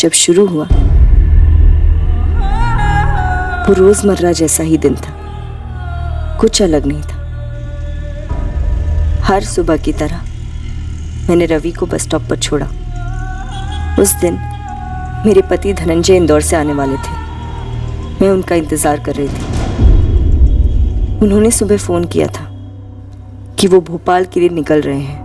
जब शुरू हुआ वो रोजमर्रा जैसा ही दिन था, कुछ अलग नहीं था। हर सुबह की तरह मैंने रवि को बस स्टॉप पर छोड़ा। उस दिन मेरे पति धनंजय इंदौर से आने वाले थे। मैं उनका इंतजार कर रही थी। उन्होंने सुबह फोन किया था कि वो भोपाल के लिए निकल रहे हैं।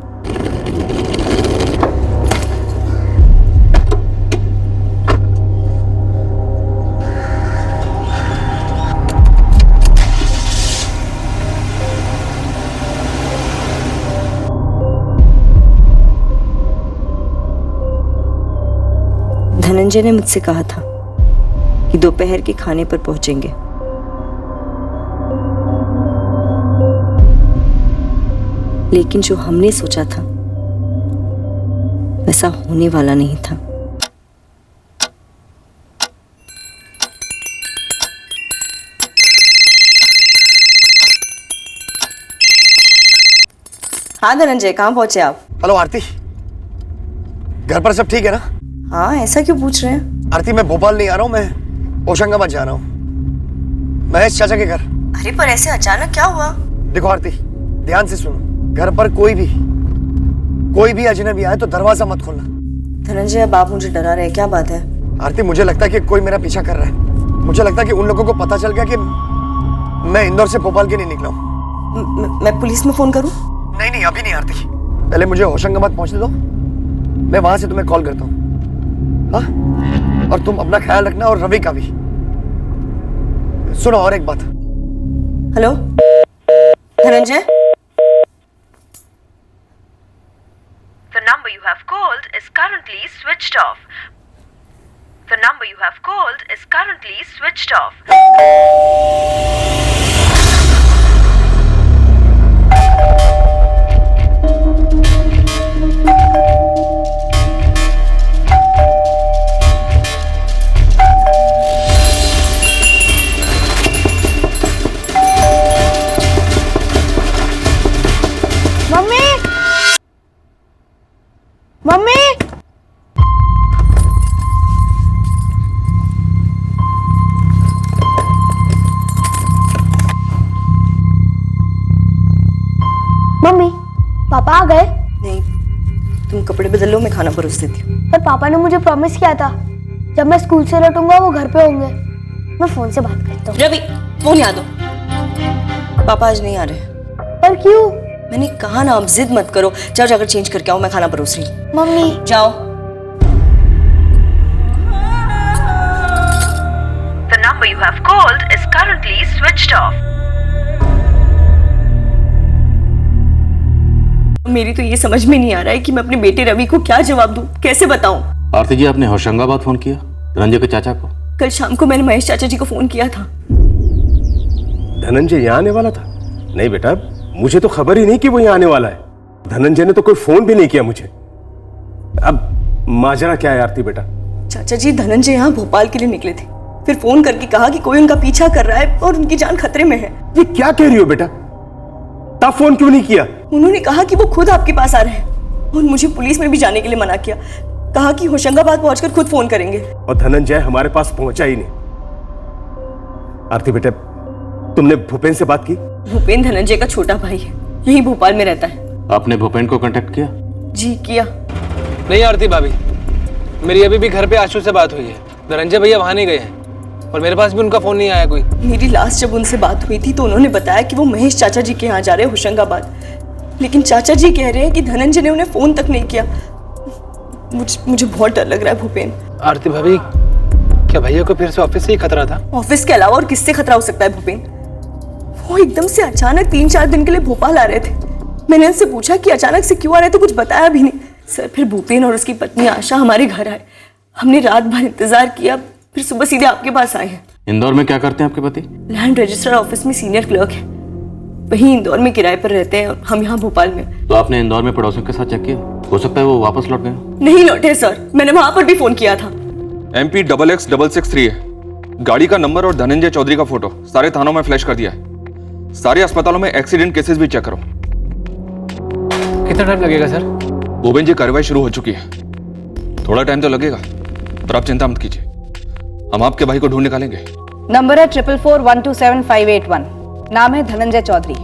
धनंजय ने मुझसे कहा था कि दोपहर के खाने पर पहुंचेंगे। लेकिन जो हमने सोचा था वैसा होने वाला नहीं था। हाँ धनंजय, कहाँ पहुंचे आप? हेलो आरती, घर पर सब ठीक है ना? हाँ, ऐसा क्यों पूछ रहे हैं? आरती, मैं भोपाल नहीं आ रहा हूँ, मैं होशंगाबाद जा रहा हूँ, महेश चाचा के घर। अरे पर ऐसे अचानक क्या हुआ? देखो आरती, ध्यान से सुनो, घर पर कोई भी अजनबी आए तो दरवाजा मत खोलना। धनंजय, अब आप मुझे डरा रहे हैं, क्या बात है? आरती, मुझे लगता है कि कोई मेरा पीछा कर रहा है। मुझे लगता है कि उन लोगों को पता चल गया कि मैं इंदौर से भोपाल के लिए निकला हूँ। मैं पुलिस में फोन करूँ? नहीं, अभी नहीं आरती, पहले मुझे होशंगाबाद पहुंचने दो, मैं वहां से तुम्हें कॉल करता हूँ। हाँ, और तुम अपना ख्याल रखना और रवि का भी। सुनो और एक बात। Hello Dhananjay, The number you have called is currently switched off. The number you have called is currently switched off. Mummy, mummy papa आ गए? नहीं, तुम कपड़े बदल लो, मैं खाना परोस देती हूँ। पर पापा ने मुझे प्रॉमिस किया था जब मैं स्कूल से लौटूंगा वो घर पे होंगे। मैं फोन से बात करता हूँ। रवि, फोन याद दो। पापा आज नहीं आ रहे। पर क्यों? मैंने कहा ना, अब जिद मत करो। जाओ, जाकर चेंज करके आओ, मैं खाना परोस रही हूँ। मम्मी जाओ। The number you have called is currently switched off. मेरी तो ये समझ में नहीं आ रहा है कि मैं अपने बेटे रवि को क्या जवाब दूं, कैसे बताऊं। आरती जी, आपने होशंगाबाद फोन किया धनंजय के चाचा को? कल शाम को मैंने महेश चाचा जी को फोन किया था। धनंजय यहाँ आने वाला था? नहीं बेटा, मुझे तो खबर ही नहीं कि वो यहाँ आने वाला है। धनंजय ने तो कोई फोन भी नहीं किया मुझे। अब माजरा क्या है आरती बेटा? चाचा जी, धनंजय यहाँ भोपाल के लिए निकले थे, फिर फोन करके कहा कि कोई उनका पीछा कर रहा है और उनकी जान खतरे में है। ये क्या कह रही हो बेटा? तब फोन क्यों नहीं किया? उन्होंने कहा कि वो खुद आपके पास आ रहे हैं और मुझे पुलिस में भी जाने के लिए मना किया। कहा कि होशंगाबाद पहुंचकर खुद फोन करेंगे। और धनंजय हमारे पास पहुंचा ही नहीं। आरती बेटा, तुमने भूपेन से बात की? भूपेन धनंजय का छोटा भाई है, यही भोपाल में रहता है। आपने भूपेन को कांटेक्ट किया? जी किया। नहीं आरती भाभी, मेरी अभी भी घर पे आशु से बात हुई है। धनंजय भैया वहां नहीं गए हैं और मेरे पास भी उनका फोन नहीं आया कोई। मेरी लास्ट जब उनसे बात हुई थी तो उन्होंने बताया कि वो महेश चाचा जी के यहाँ जा रहे हैं होशंगाबाद, लेकिन चाचा जी कह रहे हैं कि धनंजय ने उन्हें फोन तक नहीं किया। मुझे बहुत डर लग रहा है भूपेन। आरती भाभी, क्या भैया को फिर से ऑफिस से ही खतरा था? ऑफिस के अलावा और किससे खतरा हो सकता है भूपेन? वो एकदम से अचानक 3-4 दिन के लिए भोपाल आ रहे थे। मैंने उनसे पूछा कि अचानक से क्यों आ रहे, तो कुछ बताया भी नहीं। सर, फिर भूपेन और उसकी पत्नी आशा हमारे घर आए। हमने रात भर इंतजार किया, फिर सुबह सीधे आपके पास आए हैं। इंदौर में क्या करते हैं आपके पति? लैंड रजिस्टर ऑफिस में सीनियर क्लर्क है, वहीं इंदौर में किराए पर रहते हैं और हम यहाँ भोपाल में। तो आपने इंदौर में पड़ोसियों के साथ चेक किया? हो सकता है वो वापस लौट गए। नहीं लौटे सर, मैंने वहां पर भी फोन किया था। MP XX663 है गाड़ी का नंबर और धनंजय चौधरी का फोटो सारे थानों में फ्लैश कर दिया है। सारे अस्पतालों में एक्सीडेंट केसेस भी चेक करो। कितना टाइम लगेगा सर? भूपेन जी, कार्रवाई शुरू हो चुकी है, थोड़ा टाइम तो लगेगा। पर आप चिंता मत कीजिए, हम आपके भाई को ढूंढ निकालेंगे। नंबर है 4412275881। नाम है धनंजय चौधरी।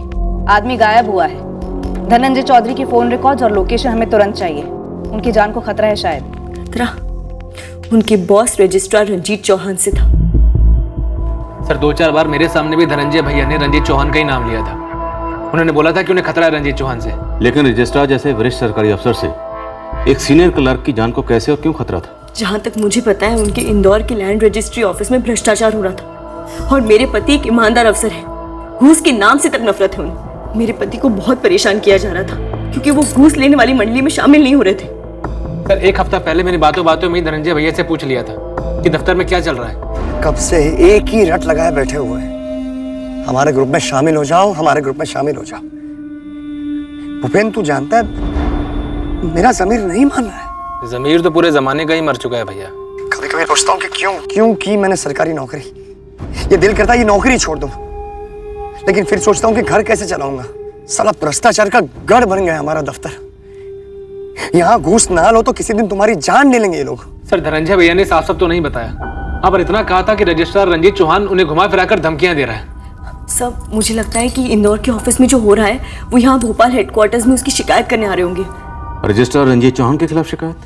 आदमी गायब हुआ है। धनंजय चौधरी की फोन रिकॉर्ड्स और लोकेशन हमें तुरंत चाहिए। उनकी जान को खतरा है शायद। खतरा उनके बॉस रजिस्ट्रार रंजीत चौहान से था। सर 2-4 बार मेरे सामने भी धनंजय भैया ने रंजीत चौहान का ही नाम लिया था। उन्होंने बोला था कि उन्हें खतरा है रंजीत चौहान से। लेकिन रजिस्ट्रार जैसे वरिष्ठ सरकारी अफसर से एक सीनियर क्लर्क की जान को कैसे और क्यों खतरा था? जहाँ तक मुझे पता है उनके इंदौर के लैंड रजिस्ट्री ऑफिस में भ्रष्टाचार हो रहा था और मेरे पति एक ईमानदार अफसर है। घूस के नाम से तक नफरत है उन्हें। मेरे पति को बहुत परेशान किया जा रहा था क्योंकि वो घूस लेने वाली मंडली में शामिल नहीं हो रहे थे। सर 1 हफ्ता पहले मैंने बातों बातों में ही धनंजय भैया से पूछ लिया था कि दफ्तर में क्या चल रहा है। कब से एक ही रट लगाए बैठे हुए हैं, हमारे ग्रुप में शामिल हो जाओ, हमारे ग्रुप में शामिल हो जाओ। भूपेन तू जानता है मेरा ज़मीर नहीं मान रहा है। ज़मीर तो पूरे जमाने का ही मर चुका है भैया। कभी कभी सोचता हूँ कि क्यों की मैंने सरकारी नौकरी। ये दिल करता है ये नौकरी छोड़ दूं, लेकिन फिर सोचता हूँ कि घर कैसे चलाऊंगा। साला भ्रष्टाचार का गढ़ बन गया हमारा दफ्तर। यहाँ घूस ना लो तो किसी दिन तुम्हारी जान ले लेंगे ये लोग। सर धनंजय भैया ने साफ साफ तो नहीं बताया। हाँ पर इतना कहा था कि रजिस्ट्रार रंजीत चौहान उन्हें घुमा फिराकर धमकियां दे रहा है। सब मुझे लगता है कि इंदौर के ऑफिस में जो हो रहा है वो यहाँ भोपाल हेडक्वार्टर्स में उसकी शिकायत करने आ रहे होंगे। रजिस्ट्रार रंजीत चौहान के खिलाफ शिकायत?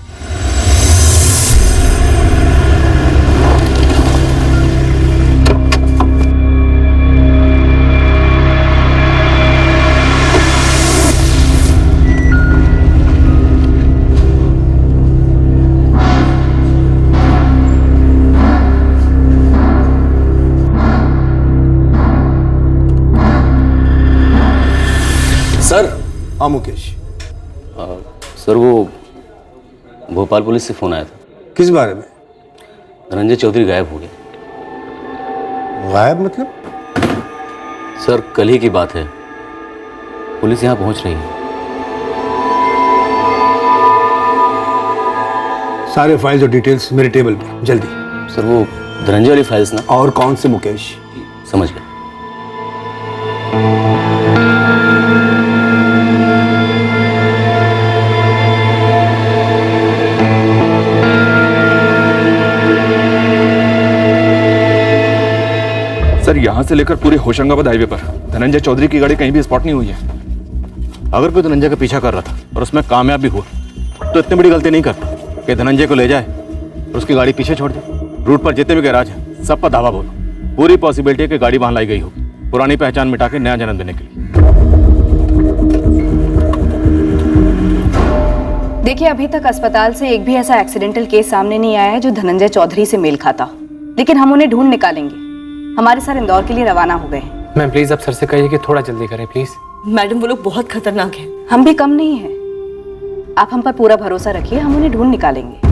सर। हाँ मुकेश। सर वो भोपाल पुलिस से फोन आया था। किस बारे में? धनंजय चौधरी गायब हो गए। गायब मतलब? सर कल ही की बात है, पुलिस यहाँ पहुँच रही है। सारे फाइल्स और डिटेल्स मेरे टेबल पे जल्दी। सर वो धनंजय वाली फाइल्स ना? और कौन से मुकेश? समझ गए। सर यहाँ से लेकर पूरे होशंगाबाद हाईवे पर धनंजय चौधरी की गाड़ी कहीं भी स्पॉट नहीं हुई है। अगर कोई धनंजय का पीछा कर रहा था और उसमें कामयाब भी हुआ तो इतनी बड़ी गलती नहीं करता कि धनंजय को ले जाए और उसकी गाड़ी पीछे छोड़ दे। रूट पर जितने भी गैराज हैं सब पर धावा बोलो। पूरी पॉसिबिलिटी है कि गाड़ी वहां लाई गई होगी, पुरानी पहचान मिटा के नया जन्म देने के लिए। देखिए अभी तक अस्पताल से एक भी ऐसा एक्सीडेंटल केस सामने नहीं आया है जो धनंजय चौधरी से मेल खाता, लेकिन हम उन्हें ढूंढ निकालेंगे। हमारे सर इंदौर के लिए रवाना हो गए हैं। मैम प्लीज आप सर से कहिए कि थोड़ा जल्दी करें प्लीज। मैडम वो लोग बहुत खतरनाक हैं। हम भी कम नहीं हैं। आप हम पर पूरा भरोसा रखिए, हम उन्हें ढूंढ निकालेंगे।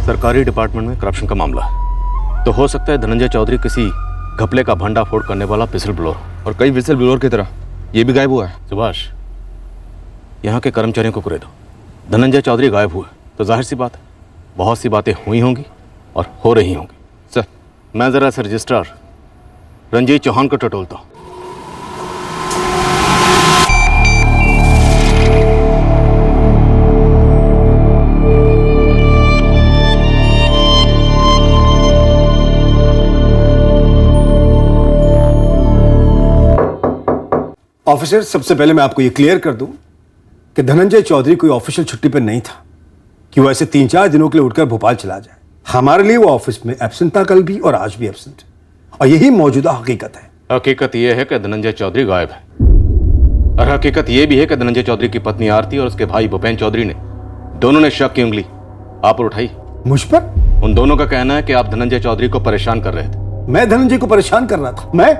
सरकारी डिपार्टमेंट में करप्शन का मामला है तो हो सकता है धनंजय चौधरी किसी घपले का भंडाफोड़ करने वाला विसल ब्लोअर, और कई विसल ब्लोअर की तरह ये भी गायब हुआ है। सुभाष यहाँ के कर्मचारियों को पूरे दो। धनंजय चौधरी गायब हुए तो जाहिर सी बात है बहुत सी बातें हुई होंगी और हो रही होंगी। सर मैं ज़रा से रजिस्ट्रार रंजीत चौहान को टटोलता हूँ। ऑफिसर सबसे पहले मैं आपको ये क्लियर कर दूं कि धनंजय चौधरी कोई ऑफिशियल छुट्टी पर नहीं था कि वो ऐसे 3-4 दिनों के लिए उठकर भोपाल चला जाए। हमारे लिए वो ऑफिस में एब्सेंट था, कल भी और आज भी एब्सेंट, और यही मौजूदा हकीकत है। हकीकत यह है कि धनंजय चौधरी गायब है, और हकीकत यह भी है कि धनंजय चौधरी की पत्नी आरती और उसके भाई भूपेन चौधरी ने दोनों ने शक की उंगली आप पर उठाई। मुझ पर? उन दोनों का कहना है कि आप धनंजय चौधरी को परेशान कर रहे थे। मैं धनंजय को परेशान कर रहा था? मैं?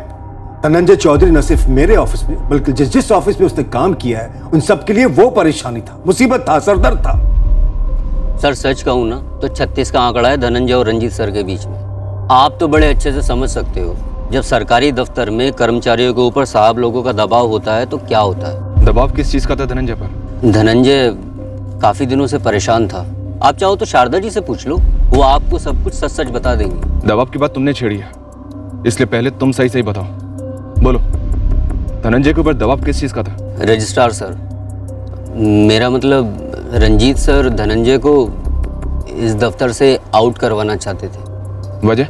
धनंजय चौधरी न सिर्फ मेरे ऑफिस में बल्कि जिस ऑफिस में उसने काम किया है उन सब के लिए वो परेशानी था, मुसीबत था, सरदर्द था। सर सच कहूँ ना तो 36 का आंकड़ा है धनंजय और रंजीत सर के बीच में। आप तो बड़े अच्छे से समझ सकते हो जब सरकारी दफ्तर में कर्मचारियों के ऊपर साहब लोगों का दबाव होता है तो क्या होता है। दबाव किस चीज का था धनंजय पर? धनंजय काफी दिनों से परेशान था। आप चाहो तो शारदा जी से पूछ लो, वो आपको सब कुछ सच सच बता देंगी। दबाव की बात तुमने छेड़ी है, इसलिए पहले तुम सही सही बताओ। बोलो, धनंजय के ऊपर दबाव किस चीज़ का था? रजिस्ट्रार सर, मेरा मतलब रंजीत सर धनंजय को इस दफ्तर से आउट करवाना चाहते थे। वजह?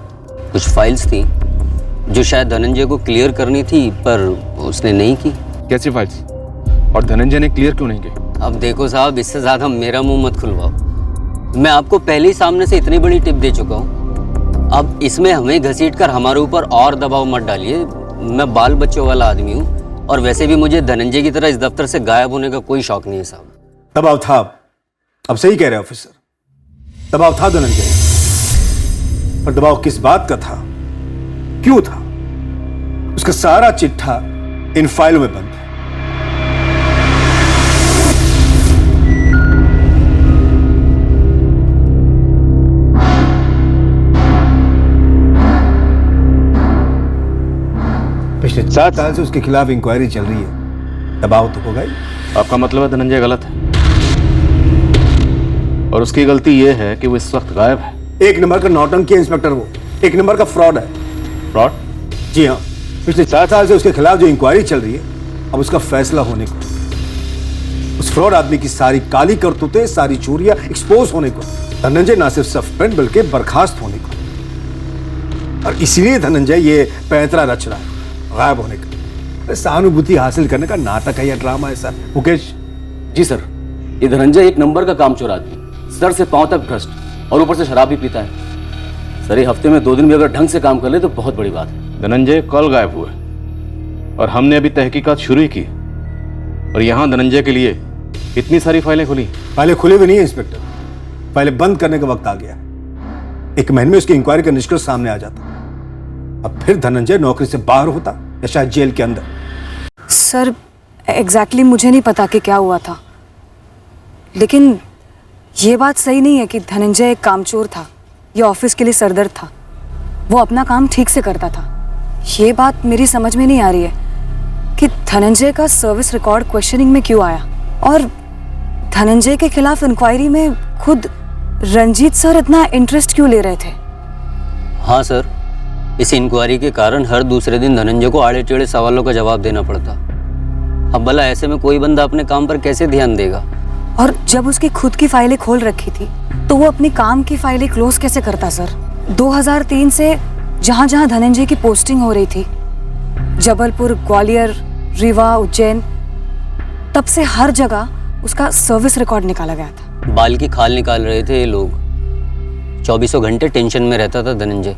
कुछ फाइल्स थी जो शायद धनंजय को क्लियर करनी थी, पर उसने नहीं की। कैसी फाइल्स? और धनंजय ने क्लियर क्यों नहीं की? अब देखो साहब, इससे ज़्यादा मेरा मुंह मत खुलवाओ। मैं आपको पहले ही सामने से इतनी बड़ी टिप दे चुका हूँ। अब इसमें हमें घसीट कर हमारे ऊपर और दबाव मत डालिए। मैं बाल बच्चों वाला आदमी हूँ, और वैसे भी मुझे धनंजय की तरह इस दफ्तर से गायब होने का कोई शौक नहीं है साहब। दबाव था। अब सही कह रहे हैं ऑफिसर, दबाव था धनंजय, पर दबाव किस बात का था, क्यों था, उसका सारा चिट्ठा इन फाइलों में बंद है। पिछले 7 साल से उसके खिलाफ इंक्वायरी चल रही है, दबाव तो होगा ही। आपका मतलब है धनंजय गलत है, और उसकी गलती यह है कि वो इस वक्त गायब है। एक नंबर का नौटंकी है इंस्पेक्टर, वो एक नंबर का फ्रॉड है। फ्रॉड? जी हाँ, पिछले 4 साल से उसके खिलाफ जो इंक्वायरी चल रही है, अब उसका फैसला होने को, उस फ्रॉड आदमी की सारी काली करतूतें, सारी चोरियां एक्सपोज होने को, धनंजय ना सिर्फ सस्पेंड बल्कि बर्खास्त होने को। और इसीलिए धनंजय ये पैंतरा रच रहा है गायब होने का। सहानुभूति हासिल करने का नाटक है या ड्रामा है सर। मुकेश? जी सर, ये धनंजय एक नंबर का कामचोर आदमी, सर से पांव तक भ्रष्ट, और ऊपर से शराब भी पीता है। सर, ये हफ्ते में 2 दिन भी अगर ढंग से काम कर ले तो बहुत बड़ी बात है। धनंजय कल गायब हुए, और हमने अभी तहकीकात शुरू ही की, और यहाँ धनंजय के लिए इतनी सारी फाइलें खुली। फाइलें खुली भी नहीं है इंस्पेक्टर, फाइलें बंद करने का वक्त आ गया। 1 महीने में उसकी इंक्वायरी का निष्कर्ष सामने आ जाता, अब फिर धनंजय नौकरी से बाहर होता या शायद जेल के अंदर। सर, एग्जैक्टली मुझे नहीं पता कि क्या हुआ था, लेकिन ये बात सही नहीं है कि धनंजय एक कामचोर था या ऑफिस के लिए सरदर्द था। वो अपना काम ठीक से करता था। ये बात मेरी समझ में नहीं आ रही है कि धनंजय का सर्विस रिकॉर्ड क्वेश्चनिंग में क्यों आया, और धनंजय के खिलाफ इंक्वायरी में खुद रंजीत सर इतना इंटरेस्ट क्यों ले रहे थे। हाँ सर, इस इंक्वायरी के कारण हर दूसरे दिन धनंजय को आड़े टेढ़े सवालों का जवाब देना पड़ता। अब भला ऐसे में कोई बंदा अपने काम पर कैसे ध्यान देगा। और जब उसकी खुद की फाइलें खोल रखी थी तो वो अपनी काम की फाइलें क्लोज कैसे करता सर। 2003 से जहां जहां धनंजय की पोस्टिंग हो रही थी, जबलपुर, ग्वालियर, रीवा, उज्जैन, तब से हर जगह उसका सर्विस रिकॉर्ड निकाला गया था। बाल की खाल निकाल रहे थे ये लोग। 24 घंटे टेंशन में रहता था धनंजय।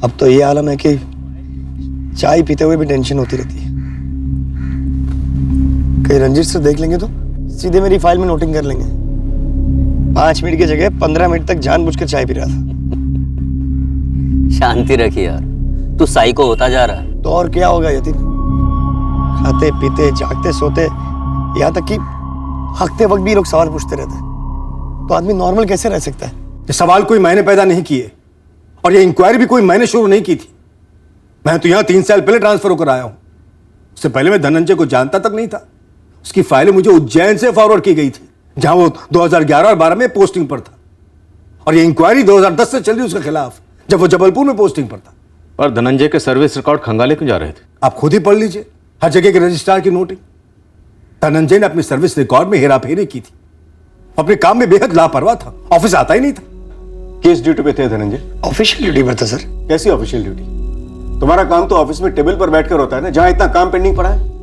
अब तो ये आलम है कि चाय पीते हुए भी टेंशन होती रहती है। कहीं रंजीत से देख लेंगे तो सीधे मेरी फाइल में नोटिंग कर लेंगे। 5 मिनट की जगह 15 मिनट तक जानबूझकर चाय पी रहा था। शांति रखिए यार, तू साइको होता जा रहा है। तो और क्या होगा यतीन, खाते पीते जागते सोते, यहाँ तक कि हकते वक्त भी लोग सवाल पूछते रहते हैं। तो आदमी नॉर्मल कैसे रह सकता है? ये सवाल कोई मैंने पैदा नहीं किए, और ये इंक्वायरी भी कोई मैंने शुरू नहीं की थी। मैं तो यहाँ 3 साल पहले ट्रांसफर होकर आया हूं। उससे पहले मैं धनंजय को जानता तक नहीं था। उसकी फाइलें मुझे उज्जैन से फॉरवर्ड की गई थी, जहां वो 2011 और 12 में पोस्टिंग पर था, और ये इंक्वायरी 2010 से चल रही उसके खिलाफ, जब वो जबलपुर में पोस्टिंग पर था। और धनंजय के सर्विस रिकॉर्ड खंगाले क्यों जा रहे थे? आप खुद ही पढ़ लीजिए हर जगह के रजिस्ट्रार की नोटिंग। धनंजय ने अपने सर्विस रिकॉर्ड में हेराफेरी की थी, अपने काम में बेहद लापरवाह था, ऑफिस आता ही नहीं था। किस ड्यूटी पे थे धनंजय? ऑफिशियल ड्यूटी पर था सर। कैसी ऑफिशियल ड्यूटी? तुम्हारा काम तो ऑफिस में टेबल पर बैठकर होता है ना, जहां इतना काम पेंडिंग पड़ा है।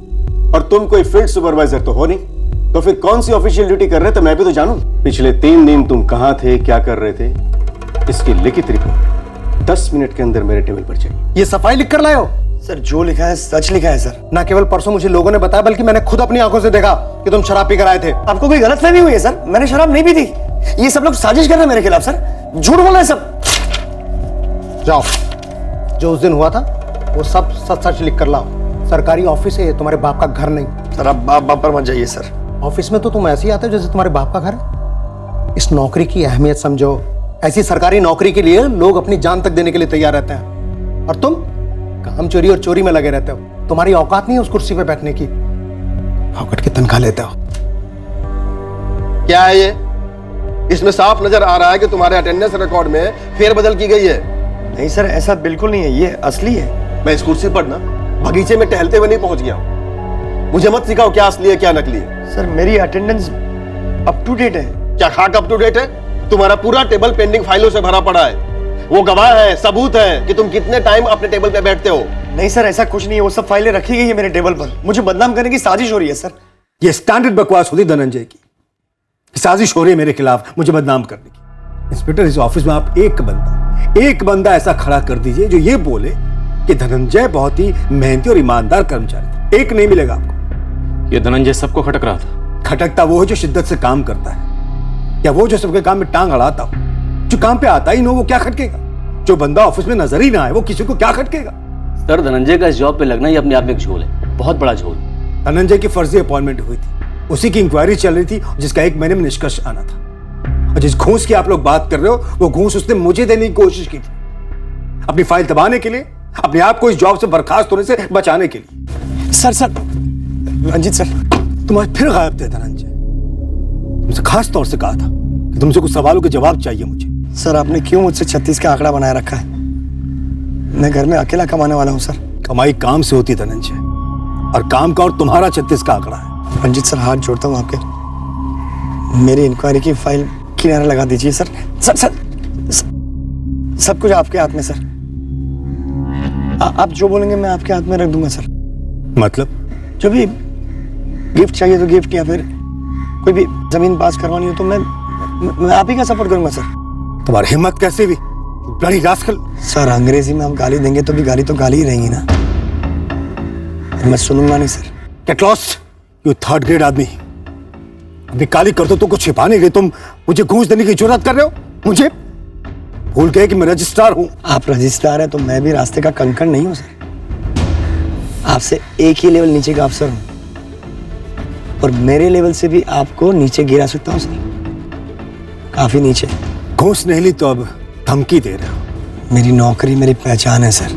और तुम कोई फील्ड सुपरवाइजर तो हो नहीं, तो फिर कौन सी ऑफिशियल ड्यूटी कर रहे थे मैं भी तो जानूं। पिछले 3 दिन तुम कहां थे, क्या कर रहे थे, इसकी लिखित रिपोर्ट 10 मिनट के अंदर मेरे टेबल पर चाहिए। ये सफाई लिख कर लाए हो? सर जो लिखा है सच लिखा है सर। ना केवल परसों मुझे लोगों ने बताया, बल्कि मैंने खुद अपनी आंखों से देखा कि तुम शराब पीकर आए थे। आपको कोई गलतफहमी हुई है सर? मैंने शराब नहीं पी थी। ये सब लोग साजिश कर रहे हैं मेरे खिलाफ सर, झूठ बोल रहे हैं सब। जाओ, जो उस दिन हुआ था वो सब सच सच लिख कर लाओ। सरकारी ऑफिस है, तुम्हारे बाप का घर नहीं। सर आप बाप पर मत जाइए सर। ऑफिस में तो तुम ऐसे ही आते हो जैसे तुम्हारे बाप का घर है। इस नौकरी की अहमियत समझो। ऐसी सरकारी नौकरी के लिए लोग अपनी जान तक देने के लिए तैयार रहते हैं, और तुम काम चोरी और चोरी में लगे रहते हो। तुम्हारी औकात नहीं है उस कुर्सी पे बैठने की, फौकट की तनख्वाह लेते हो। क्या है ये? इसमें साफ नजर आ रहा है कि तुम्हारे अटेंडेंस रिकॉर्ड में फेरबदल की गई है। नहीं सर, ऐसा बिल्कुल नहीं है, ये असली है। मैं इस कुर्सी पर ना बगीचे में टहलते हुए नहीं पहुंच गया हूं। मुझे मत सिखाओ क्या असली है क्या नकली है। सर मेरी अटेंडेंस अप टू डेट है। क्या खाक अप टू डेट है? तुम्हारा पूरा टेबल पेंडिंग फाइलों से भरा पड़ा है। वो गवाह है, सबूत है कि तुम कितने टाइम अपने टेबल पे बैठते हो। नहीं सर, ऐसा कुछ नहीं है। वो सब फाइलें रखी गई है मेरे टेबल पर। मुझे बदनाम करने की साजिश हो रही है सर। ये स्टैंडर्ड बकवास होती धनंजय की। साजिश हो रही है मेरे खिलाफ मुझे बदनाम करने की। इंस्पेक्टर, इस ऑफिस में आप एक बंदा ऐसा खड़ा कर दीजिए जो ये बोले कि धनंजय बहुत ही मेहनती और ईमानदार कर्मचारी था। एक नहीं मिलेगा आपको। ये धनंजय सबको खटक रहा था। खटकता वो है जो शिद्दत से काम करता है, या वो जो सबके काम में टांग अड़ाता हो? जो काम पे आता ही ना वो क्या खटकेगा? जो बंदा ऑफिस में नजर ही ना आए वो किसी को क्या खटकेगा? सर, धनंजय का इस जॉब पे लगना ही अपने आप में एक झोल है, बहुत बड़ा झोल। धनंजय की फर्जी अपॉइंटमेंट हुई थी, उसी की इंक्वायरी चल रही थी जिसका 1 महीने में निष्कर्ष आना था। और जिस घूस की आप लोग बात कर रहे हो वो घूस उसने मुझे देने की कोशिश की थी, अपनी फाइल दबाने के लिए, अपने आप को इस जॉब से बर्खास्त होने से बचाने के लिए। सर रंजीत सर, तुम आज फिर गायब थे धनंजय। तुमसे खास तौर से कहा था कि तुमसे कुछ सवालों के जवाब चाहिए मुझे। सर आपने क्यों मुझसे 36 का आंकड़ा बनाए रखा है? मैं घर में अकेला कमाने वाला हूँ सर। कमाई काम से होती धनंजय, और काम का और तुम्हारा 36 का आंकड़ा है। रंजीत सर, हाथ जोड़ता हूँ आपके, मेरी इंक्वायरी की फाइल किनारा लगा दीजिए सर। सब कुछ आपके हाथ में सर। आप जो बोलेंगे मैं आपके हाथ में रख दूंगा सर। मतलब? जो भी गिफ्ट चाहिए तो गिफ्ट, या फिर कोई भी जमीन पास करवानी हो तो मैं आप ही का सपोर्ट करूंगा सर। तुम्हारी हिम्मत कैसे भी? Bloody rascal. सर अंग्रेजी में हम गाली देंगे तो भी गाली तो गाली ही रहेंगी ना। मैं सुनूंगा नहीं sir. Get lost, you third grade आदमी। अपनी काली करतूतों को छिपाने के लिए तुम मुझे घूस देने की जुर्रत कर रहे हो? मुझे भूल गए कि मैं रजिस्ट्रार हूं। आप रजिस्ट्रार हैं तो मैं भी रास्ते का कंकड़ नहीं हूं सर। आपसे एक ही लेवल नीचे का अफसर हूं, और मेरे लेवल से भी आपको नीचे गिरा सकता हूं सर, काफी नीचे। घूस नहीं ली तो अब धमकी दे रहे हो? मेरी नौकरी मेरी पहचान है सर,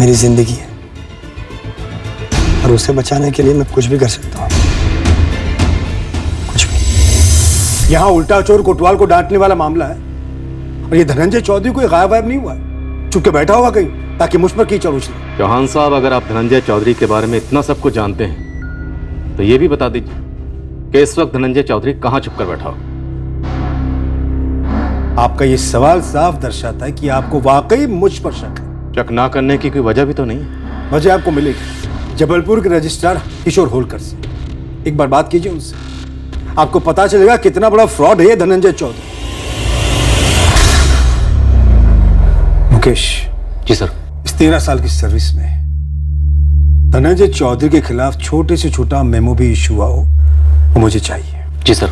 मेरी जिंदगी है, और उसे बचाने के लिए मैं कुछ भी कर सकता हूँ, कुछ भी। यहाँ उल्टा चोर कोतवाल को डांटने वाला मामला है, और ये धनंजय चौधरी कोई गायब नहीं हुआ है, चुप के बैठा हुआ कहीं ताकि मुझ पर कीचड़ उछले। चौहान साहब, अगर आप धनंजय चौधरी के बारे में इतना सब कुछ जानते हैं तो ये भी बता दीजिए कि इस वक्त धनंजय चौधरी कहाँ छुप कर बैठा हो? आपका ये सवाल साफ दर्शाता है कि आपको वाकई मुझ पर शक है। शक ना करने की कोई वजह भी तो नहीं है। वजह आपको मिलेगी जबलपुर के रजिस्ट्रार किशोर होलकर से। एक बार बात कीजिए उनसे, आपको पता चलेगा कितना बड़ा फ्रॉड है ये धनंजय चौधरी। मुकेश। जी सर। इस 13 साल की सर्विस में धनंजय चौधरी के खिलाफ छोटे से छोटा मेमो भी इशू हुआ हो वो मुझे चाहिए। जी सर।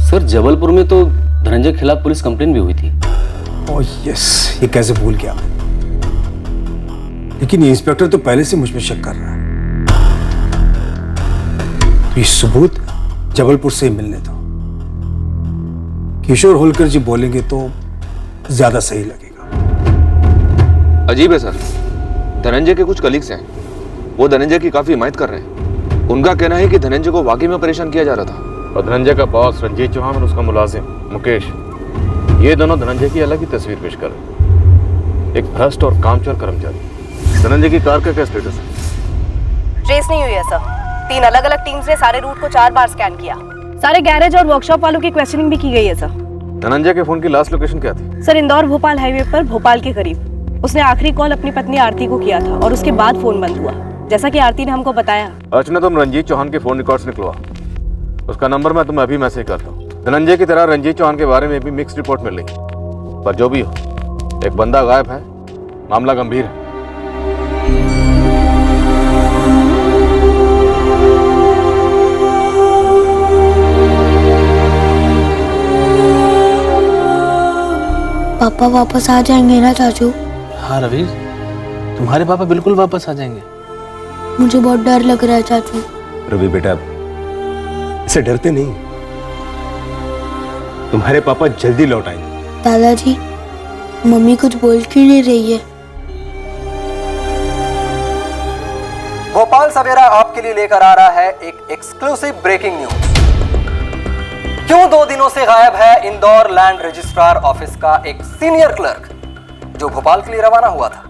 सर, जबलपुर में तो धनंजय के खिलाफ पुलिस कंप्लेन भी हुई थी। ओह यस, ये कैसे भूल गया मैं। लेकिन ये इंस्पेक्टर तो पहले से मुझ पर शक कर रहा है, तो ये सबूत जबलपुर से मिलने दो। किशोर होलकर जी बोलेंगे तो ज्यादा सही लगेगा। अजीब है सर, धनंजय के कुछ कलीग्स हैं, वो धनंजय की काफी हिमायत कर रहे हैं। उनका कहना है कि धनंजय को वाकई में परेशान किया जा रहा था, और धनंजय का बॉस रंजीत चौहान और उसका मुलाजिम मुकेश, ये दोनों धनंजय की अलग ही तस्वीर पेश कर रहे हैं। एक भ्रष्ट और कामचोर कर्मचारी। धनंजय की कार का क्या स्टेटस है? ट्रेस नहीं हुई है सर। 3 अलग अलग टीम्स ने सारे रूट को 4 बार स्कैन किया। सारे गैरेज और वर्कशॉप वालों की क्वेश्चनिंग भी की गई है सर। धनंजय के फोन की लास्ट लोकेशन क्या थी? सर, इंदौर भोपाल हाईवे पर भोपाल के करीब। उसने आखिरी कॉल अपनी पत्नी आरती को किया था और उसके बाद फोन बंद हुआ, जैसा कि आरती ने हमको बताया। अर्चना, तुम रंजीत चौहान के फोन रिकॉर्ड्स निकलवा, उसका नंबर मैं तुम्हें अभी मैसेज करता हूँ। धनंजय की तरह रंजीत चौहान के बारे में भी मिक्स्ड रिपोर्ट मिल रही, पर जो भी हो, एक बंदा गायब है, मामला गंभीर है। पापा वापस आ जाएंगे ना चाचू? हाँ रवीर, तुम्हारे पापा बिल्कुल वापस आ जाएंगे। मुझे बहुत डर लग रहा है चाचू। रवि बेटा, इसे डरते नहीं, तुम्हारे पापा जल्दी लौट आएंगे। दादाजी, मम्मी कुछ बोल क्यों नहीं रही है? भोपाल सवेरा आपके लिए लेकर आ रहा है एक एक्सक्लूसिव ब्रेकिंग न्यूज। क्यों 2 दिनों से गायब है इंदौर लैंड रजिस्ट्रार ऑफिस का एक सीनियर क्लर्क जो भोपाल के लिए रवाना हुआ था?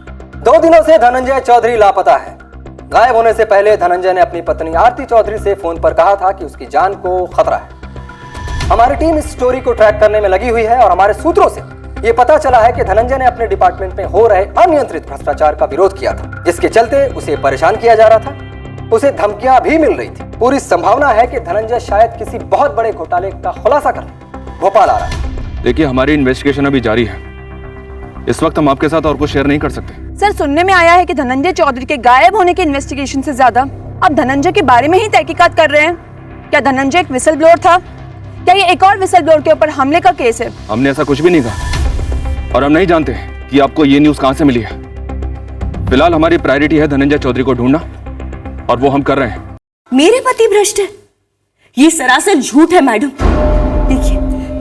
2 दिनों से धनंजय चौधरी लापता है। गायब होने से पहले धनंजय ने अपनी पत्नी आरती चौधरी से फोन पर कहा था कि उसकी जान को खतरा है। हमारी टीम इस स्टोरी को ट्रैक करने में लगी हुई है और हमारे सूत्रों से ये पता चला है कि धनंजय ने अपने डिपार्टमेंट में हो रहे अनियंत्रित भ्रष्टाचार का विरोध किया था, जिसके चलते उसे परेशान किया जा रहा था। उसे धमकियां भी मिल रही थी। पूरी संभावना है कि धनंजय शायद किसी बहुत बड़े घोटाले का खुलासा कर भोपाल आ रहा है। देखिए, हमारी इन्वेस्टिगेशन अभी जारी है। इस वक्त हम आपके साथ और कुछ शेयर नहीं कर सकते। सर, सुनने में आया है कि धनंजय चौधरी के गायब होने के इन्वेस्टिगेशन से ज्यादा आप धनंजय के बारे में ही तहकीकात कर रहे हैं। क्या धनंजय एक विसल ब्लोअर था? क्या ये एक और विसल ब्लोअर के ऊपर हमले का केस है? हमने ऐसा कुछ भी नहीं कहा और हम नहीं जानते कि आपको ये न्यूज कहां से मिली है। फिलहाल हमारी प्रायोरिटी है धनंजय चौधरी को ढूंढना और वो हम कर रहे हैं। मेरे पति भ्रष्ट है? ये सरासर झूठ है मैडम। देखिए,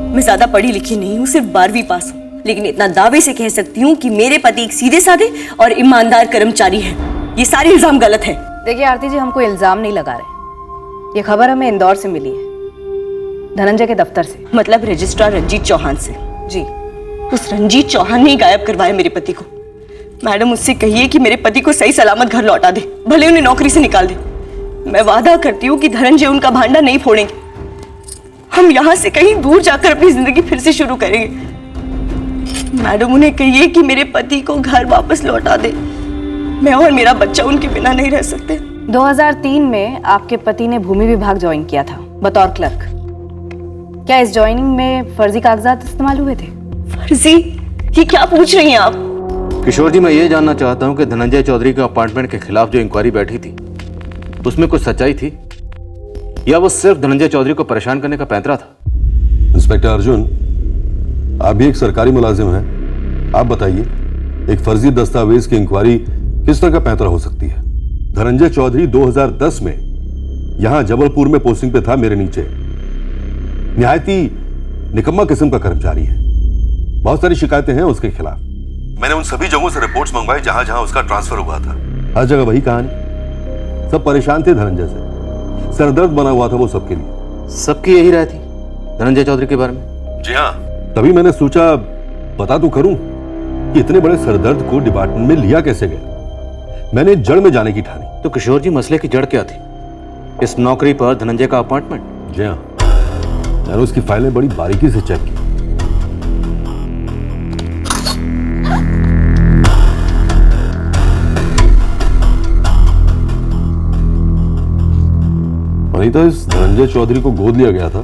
मैं ज्यादा पढ़ी लिखी नहीं हूँ, सिर्फ 12वीं पास हूँ, लेकिन इतना दावे से कह सकती हूँ कि मेरे पति एक सीधे साधे और ईमानदार कर्मचारी है। ये सारे इल्जाम गलत है। देखिए आरती जी, हम कोई इल्जाम नहीं लगा रहे। ये खबर हमें इंदौर से मिली है, धनंजय के दफ्तर से। मतलब रजिस्ट्रार रंजीत चौहान से? जी। उस रंजीत चौहान ने गायब करवाया मेरे पति को। मैडम, उससे कहिए कि मेरे पति को सही सलामत घर लौटा दे, भले उन्हें नौकरी से निकाल दे। मैं वादा करती हूँ कि धनंजय उनका भांडा नहीं फोड़ेंगे। हम यहाँ से कहीं दूर जाकर अपनी जिंदगी फिर से शुरू करेंगे। मैडम, उन्हें कहिए कि मेरे पति को घर वापस लौटा दे। मैं और मेरा बच्चा उनके बिना नहीं रह सकते। 2003 में आपके पति ने भूमि विभाग ज्वाइन किया था बतौर क्लर्क। क्या इस ज्वाइनिंग में फर्जी कागजात इस्तेमाल हुए थे? फर्जी? ये क्या पूछ रही हैं आप? किशोर जी, मैं ये जानना चाहता हूँ कि धनंजय चौधरी के अपार्टमेंट के खिलाफ जो इंक्वायरी बैठी थी उसमें कुछ सच्चाई थी या वो सिर्फ धनंजय चौधरी को परेशान करने का पैंतरा था? इंस्पेक्टर अर्जुन, आप भी एक सरकारी मुलाजिम हैं। आप बताइए, एक फर्जी दस्तावेज की इंक्वायरी किस तरह का पैंतरा हो सकती है? धनंजय चौधरी 2010 में यहां जबलपुर में पोस्टिंग पे था, मेरे नीचे। निहायती निकम्मा किस्म का कर्मचारी है। बहुत सारी शिकायतें हैं उसके खिलाफ। मैंने उन सभी जगहों से रिपोर्ट्स मंगवाई जहां जहां उसका ट्रांसफर हुआ था। हर जगह वही कहानी। सब परेशान थे धनंजय से, सरदर्द बना हुआ था वो सबके लिए। सबकी यही राय थी धनंजय चौधरी के बारे में? जी हाँ। तभी मैंने सोचा पता तो करूं कि इतने बड़े सरदर्द को डिपार्टमेंट में लिया कैसे गया। मैंने जड़ में जाने की ठानी। तो किशोर जी, मसले की जड़ क्या थी? इस नौकरी पर धनंजय का अपार्टमेंट? जी हाँ, मैंने उसकी फाइलें बड़ी बारीकी से चेक की। अनीता, इस धनंजय चौधरी को गोद लिया गया था।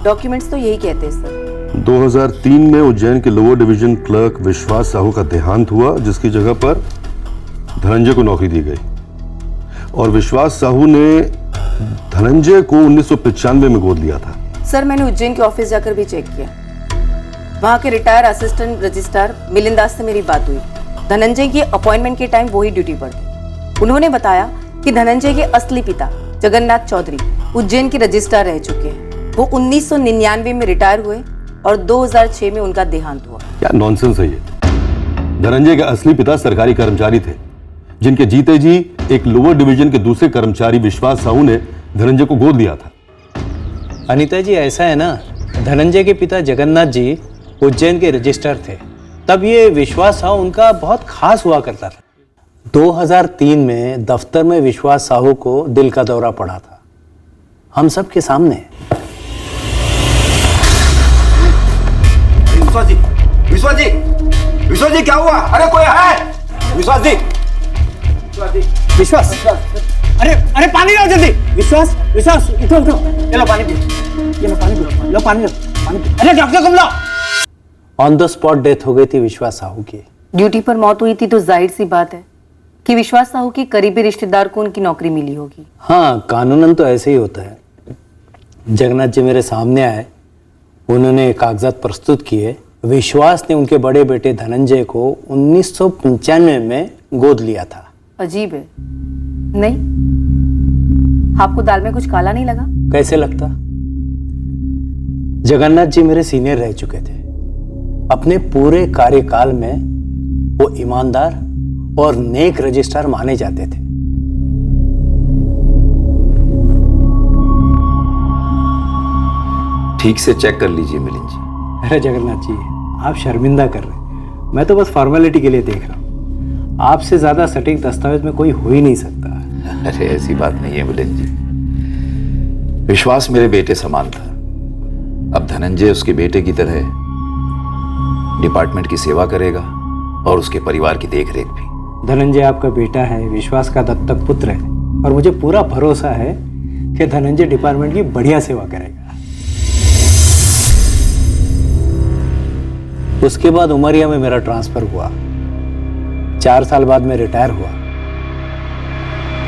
डॉक्यूमेंट्स तो यही कहते हैं सर। 2003 में उज्जैन के लोअर डिवीजन क्लर्क विश्वास साहू का देहांत हुआ, जिसकी जगह पर धनंजय को नौकरी दी गई। और विश्वास साहू ने धनंजय को 1995 में गोद लिया था। सर, मैंने उज्जैन के ऑफिस जाकर भी चेक किया। वहाँ के रिटायर असिस्टेंट रजिस्ट्रार मिलिंद दास से मेरी बात हुई। धनंजय की अपॉइंटमेंट के टाइम वही ड्यूटी पर थे। उन्होंने बताया कि धनंजय के असली पिता जगन्नाथ चौधरी उज्जैन के रजिस्ट्रार रह चुके हैं। वो 1999 में रिटायर हुए और 2006 में उनका देहांत हुआ। क्या नॉनसेंस है ये? धनंजय के असली पिता सरकारी कर्मचारी थे, जिनके जीते जी एक लोअर डिवीजन के दूसरे कर्मचारी विश्वास साहू ने धनंजय को गोद लिया था। अनीता जी, ऐसा है ना, धनंजय के पिता जगन्नाथ जी उज्जैन के रजिस्ट्रार थे। तब ये विश्वास साहू उनका बहुत खास हुआ करता था। 2003 में दफ्तर में विश्वास साहू को दिल का दौरा पड़ा था, हम सब के सामने। विश्वास जी, विश्वास जी, विश्वास जी, क्या हुआ? अरे कोई है? विश्वास जी, विश्वास, अरे अरे पानी लाओ जल्दी। विश्वास, विश्वास, उठो उठो, ये लो पानी पियो, ये लो पानी पियो, लो पानी लो, पानी पियो। अरे डॉक्टर को बुलाओ। ऑन द स्पॉट डेथ हो गई थी विश्वास साहू की। ड्यूटी पर मौत हुई थी तो जाहिर सी बात है कि विश्वास साहू की करीबी रिश्तेदार को उनकी नौकरी मिली होगी। हाँ, कानूनन तो ऐसे ही होता है। जगन्नाथ जी मेरे सामने आए, उन्होंने कागजात प्रस्तुत किए। विश्वास ने उनके बड़े बेटे धनंजय को 1995 में गोद लिया था। अजीब है, नहीं? आपको दाल में कुछ काला नहीं लगा? कैसे लगता? जगन्नाथ जी मेरे सीनियर रह चुके थे। अपने पूरे कार्यकाल में वो ईमानदार और नेक रजिस्ट्रार माने जाते थे। ठीक से चेक कर लीजिए मिलिंद जी। अरे जगन्नाथ जी, आप शर्मिंदा कर रहे हैं। मैं तो बस फॉर्मेलिटी के लिए देख रहा हूँ। आपसे ज्यादा सटीक दस्तावेज में कोई हो ही नहीं सकता। अरे ऐसी बात नहीं है मिलिंद जी, विश्वास मेरे बेटे समान था। अब धनंजय उसके बेटे की तरह डिपार्टमेंट की सेवा करेगा और उसके परिवार की देखरेख भी। धनंजय आपका बेटा है, विश्वास का दत्तक पुत्र है, और मुझे पूरा भरोसा है कि धनंजय डिपार्टमेंट की बढ़िया सेवा करेगा। उसके बाद उमरिया में मेरा ट्रांसफर हुआ, 4 साल बाद मैं रिटायर हुआ।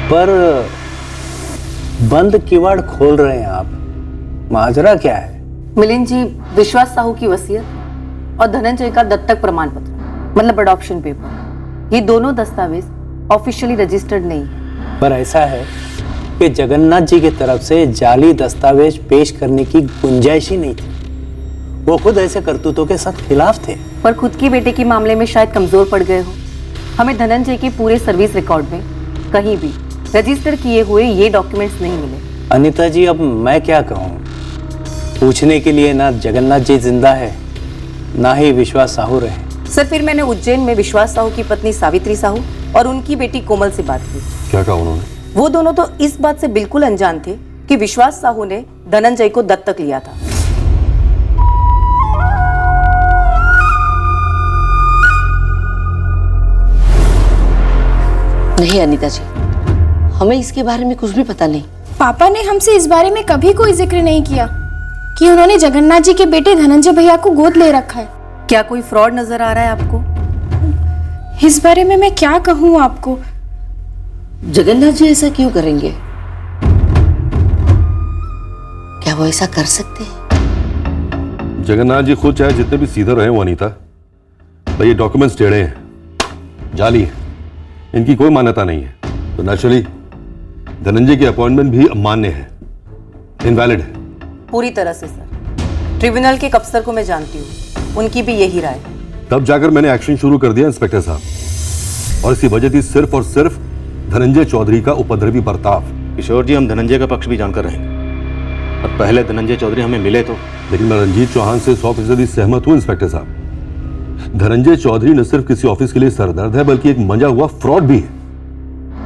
पर बंद किवाड़ खोल रहे हैं आप, माजरा क्या है? मिलिंद जी, विश्वास साहू की वसीयत और धनंजय का दत्तक प्रमाण पत्र, मतलब अडॉप्शन पेपर, ये दोनों दस्तावेज ऑफिशियली रजिस्टर्ड नहीं है। पर ऐसा है कि जगन्नाथ जी की तरफ से जाली दस्तावेज पेश करने की गुंजाइश ही नहीं थी। वो खुद ऐसे करतूतों के सख्त खिलाफ थे। पर खुद की बेटे के मामले में शायद कमजोर पड़ गए हो। हमें धनंजय के पूरे सर्विस रिकॉर्ड में कहीं भी रजिस्टर किए हुए ये डॉक्यूमेंट्स नहीं मिले। अनीता जी, अब मैं क्या कहूँ? पूछने के लिए ना जगन्नाथ जी जिंदा है, ना ही विश्वास साहू रहे। सर, फिर मैंने उज्जैन में विश्वास साहू की पत्नी सावित्री साहू और उनकी बेटी कोमल से बात की। क्या कहा उन्होंने? वो दोनों तो इस बात से बिल्कुल अनजान थे कि विश्वास साहू ने धनंजय को दत्तक लिया था। नहीं अनीता जी, हमें इसके बारे में कुछ भी पता नहीं। पापा ने हमसे इस बारे में कभी कोई जिक्र नहीं किया कि उन्होंने जगन्नाथ जी के बेटे धनंजय भैया को गोद ले रखा है। क्या कोई फ्रॉड नजर आ रहा है आपको? इस बारे में मैं क्या कहूँ आपको? जगन्नाथ जी ऐसा क्यों करेंगे? क्या वो ऐसा कर सकते हैं? जगन्नाथ जी खुद चाहे जितने भी सीधे रहे वो अनीता, तो ये डॉक्यूमेंट्स टेढ़े हैं, जाली है, इनकी कोई मान्यता नहीं है। तो नेचुरली धनंजय की अपॉइंटमेंट भी अमान्य है, इनवैलिड है। पूरी तरह से सर। ट्रिब्यूनल के एक अफसर को मैं जानती हूँ, उनकी भी यही राय। तब जाकर मैंने एक्शन शुरू कर दिया इंस्पेक्टर साहब, और इसकी वजह थी सिर्फ और सिर्फ धनंजय चौधरी का उपद्रवी बर्ताव। किशोर जी, हम धनंजय का पक्ष भी जानकर रहेंगे, और पहले धनंजय चौधरी हमें मिले तो। लेकिन मैं रंजीत चौहान से 100% सहमत हूँ इंस्पेक्टर साहब। धनंजय चौधरी न सिर्फ किसी ऑफिस के लिए सरदर्द है, बल्कि एक मंजा हुआ फ्रॉड भी है।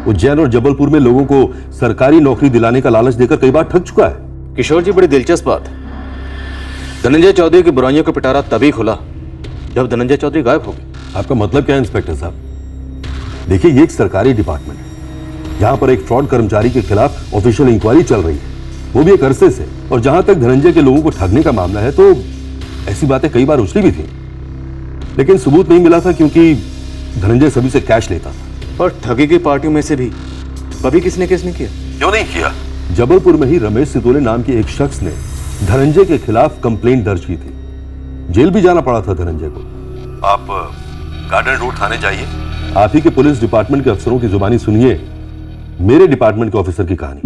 उज्जैन और जबलपुर में लोगों को सरकारी नौकरी दिलाने का लालच देकर कई बार ठग चुका है। किशोर जी, बड़ी दिलचस्प बात। धनंजय चौधरी की बुराइयों का पिटारा तभी खुला जब धनंजय चौधरी गायब हो गए। आपका मतलब क्या है इंस्पेक्टर साहब? देखिए, ये एक सरकारी डिपार्टमेंट है, जहां पर एक फ्रॉड कर्मचारी के खिलाफ ऑफिशियल इंक्वायरी चल रही है, वो भी एक अरसे से। और जहां तक धनंजय के लोगों को ठगने का मामला है, तो ऐसी बातें कई बार उछली भी थी, लेकिन सबूत नहीं मिला था, क्योंकि धनंजय सभी से कैश लेता था। और ठगी की पार्टियों में से भी कभी किसने केस नहीं किया? क्यों नहीं किया? जबलपुर में ही रमेश सितोले नाम के एक शख्स ने धनंजय के खिलाफ कंप्लेंट दर्ज की थी। जेल भी जाना पड़ा था धनंजय को। आप गार्डन रोड थाने जाइए, आप ही के पुलिस डिपार्टमेंट के अफसरों की जुबानी सुनिए मेरे डिपार्टमेंट के ऑफिसर की कहानी।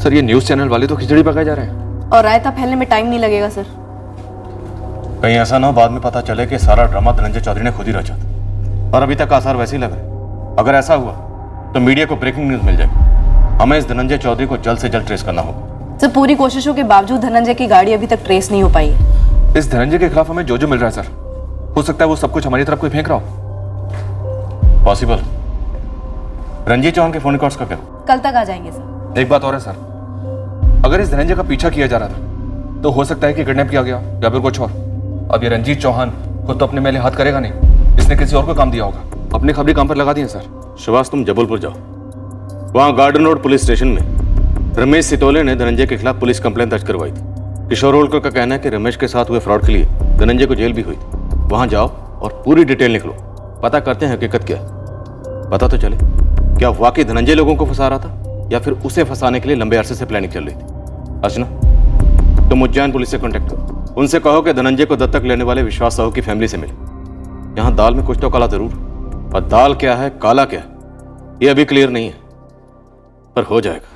सर, ये न्यूज चैनल वाले तो खिचड़ी पकाए जा रहे हैं। और रायता फैलने में टाइम नहीं लगेगा सर। कहीं ऐसा ना हो बाद में पता चले कि सारा ड्रामा धनंजय चौधरी ने खुद ही रचा था, और अभी तक आसार वैसे ही लग रहे। अगर ऐसा हुआ तो मीडिया को ब्रेकिंग न्यूज मिल जाएगी। हमें इस धनंजय चौधरी को जल्द से जल्द ट्रेस करना होगा। सर, पूरी कोशिशों के बावजूद धनंजय की गाड़ी अभी तक ट्रेस नहीं हो पाई है। इस धनंजय के खिलाफ हमें जो जो मिल रहा है सर, हो सकता है वो सब कुछ हमारी तरफ कोई फेंक रहा हो। पॉसिबल। रंजीत चौहान के फोन रिकॉर्ड्स का क्या? कल तक आ जाएंगे सर। एक बात और है सर, अगर इस धनंजय का पीछा किया जा रहा था तो हो सकता है कि किडनैप किया गया या फिर कुछ और। अब ये रंजीत चौहान खुद तो अपने मेले हाथ करेगा नहीं, इसने किसी और को काम दिया होगा। अपनी खबरी काम पर लगा दी है सर। सुभाष, तुम जबलपुर जाओ, वहां गार्डन रोड पुलिस स्टेशन में रमेश सितोले ने धनंजय के खिलाफ पुलिस कंप्लेंट दर्ज करवाई थी। किशोर होलकर का कहना है कि रमेश के साथ हुए फ्रॉड के लिए धनंजय को जेल भी हुई थी। वहां जाओ और पूरी डिटेल लिख लो, पता करते हैं हकीकत क्या है। पता तो चले क्या वाकई धनंजय लोगों को फंसा रहा था या फिर उसे फंसाने के लिए लंबे अरसे से प्लानिंग चल रही थी। अर्चना, तुम उज्जैन पुलिस से कांटेक्ट करो, उनसे कहो कि धनंजय को दत्तक लेने वाले विश्वास साहू की फैमिली से मिले। यहाँ दाल में कुछ तो काला जरूर, और दाल क्या है काला क्या है ये अभी क्लियर नहीं है, पर हो जाएगा।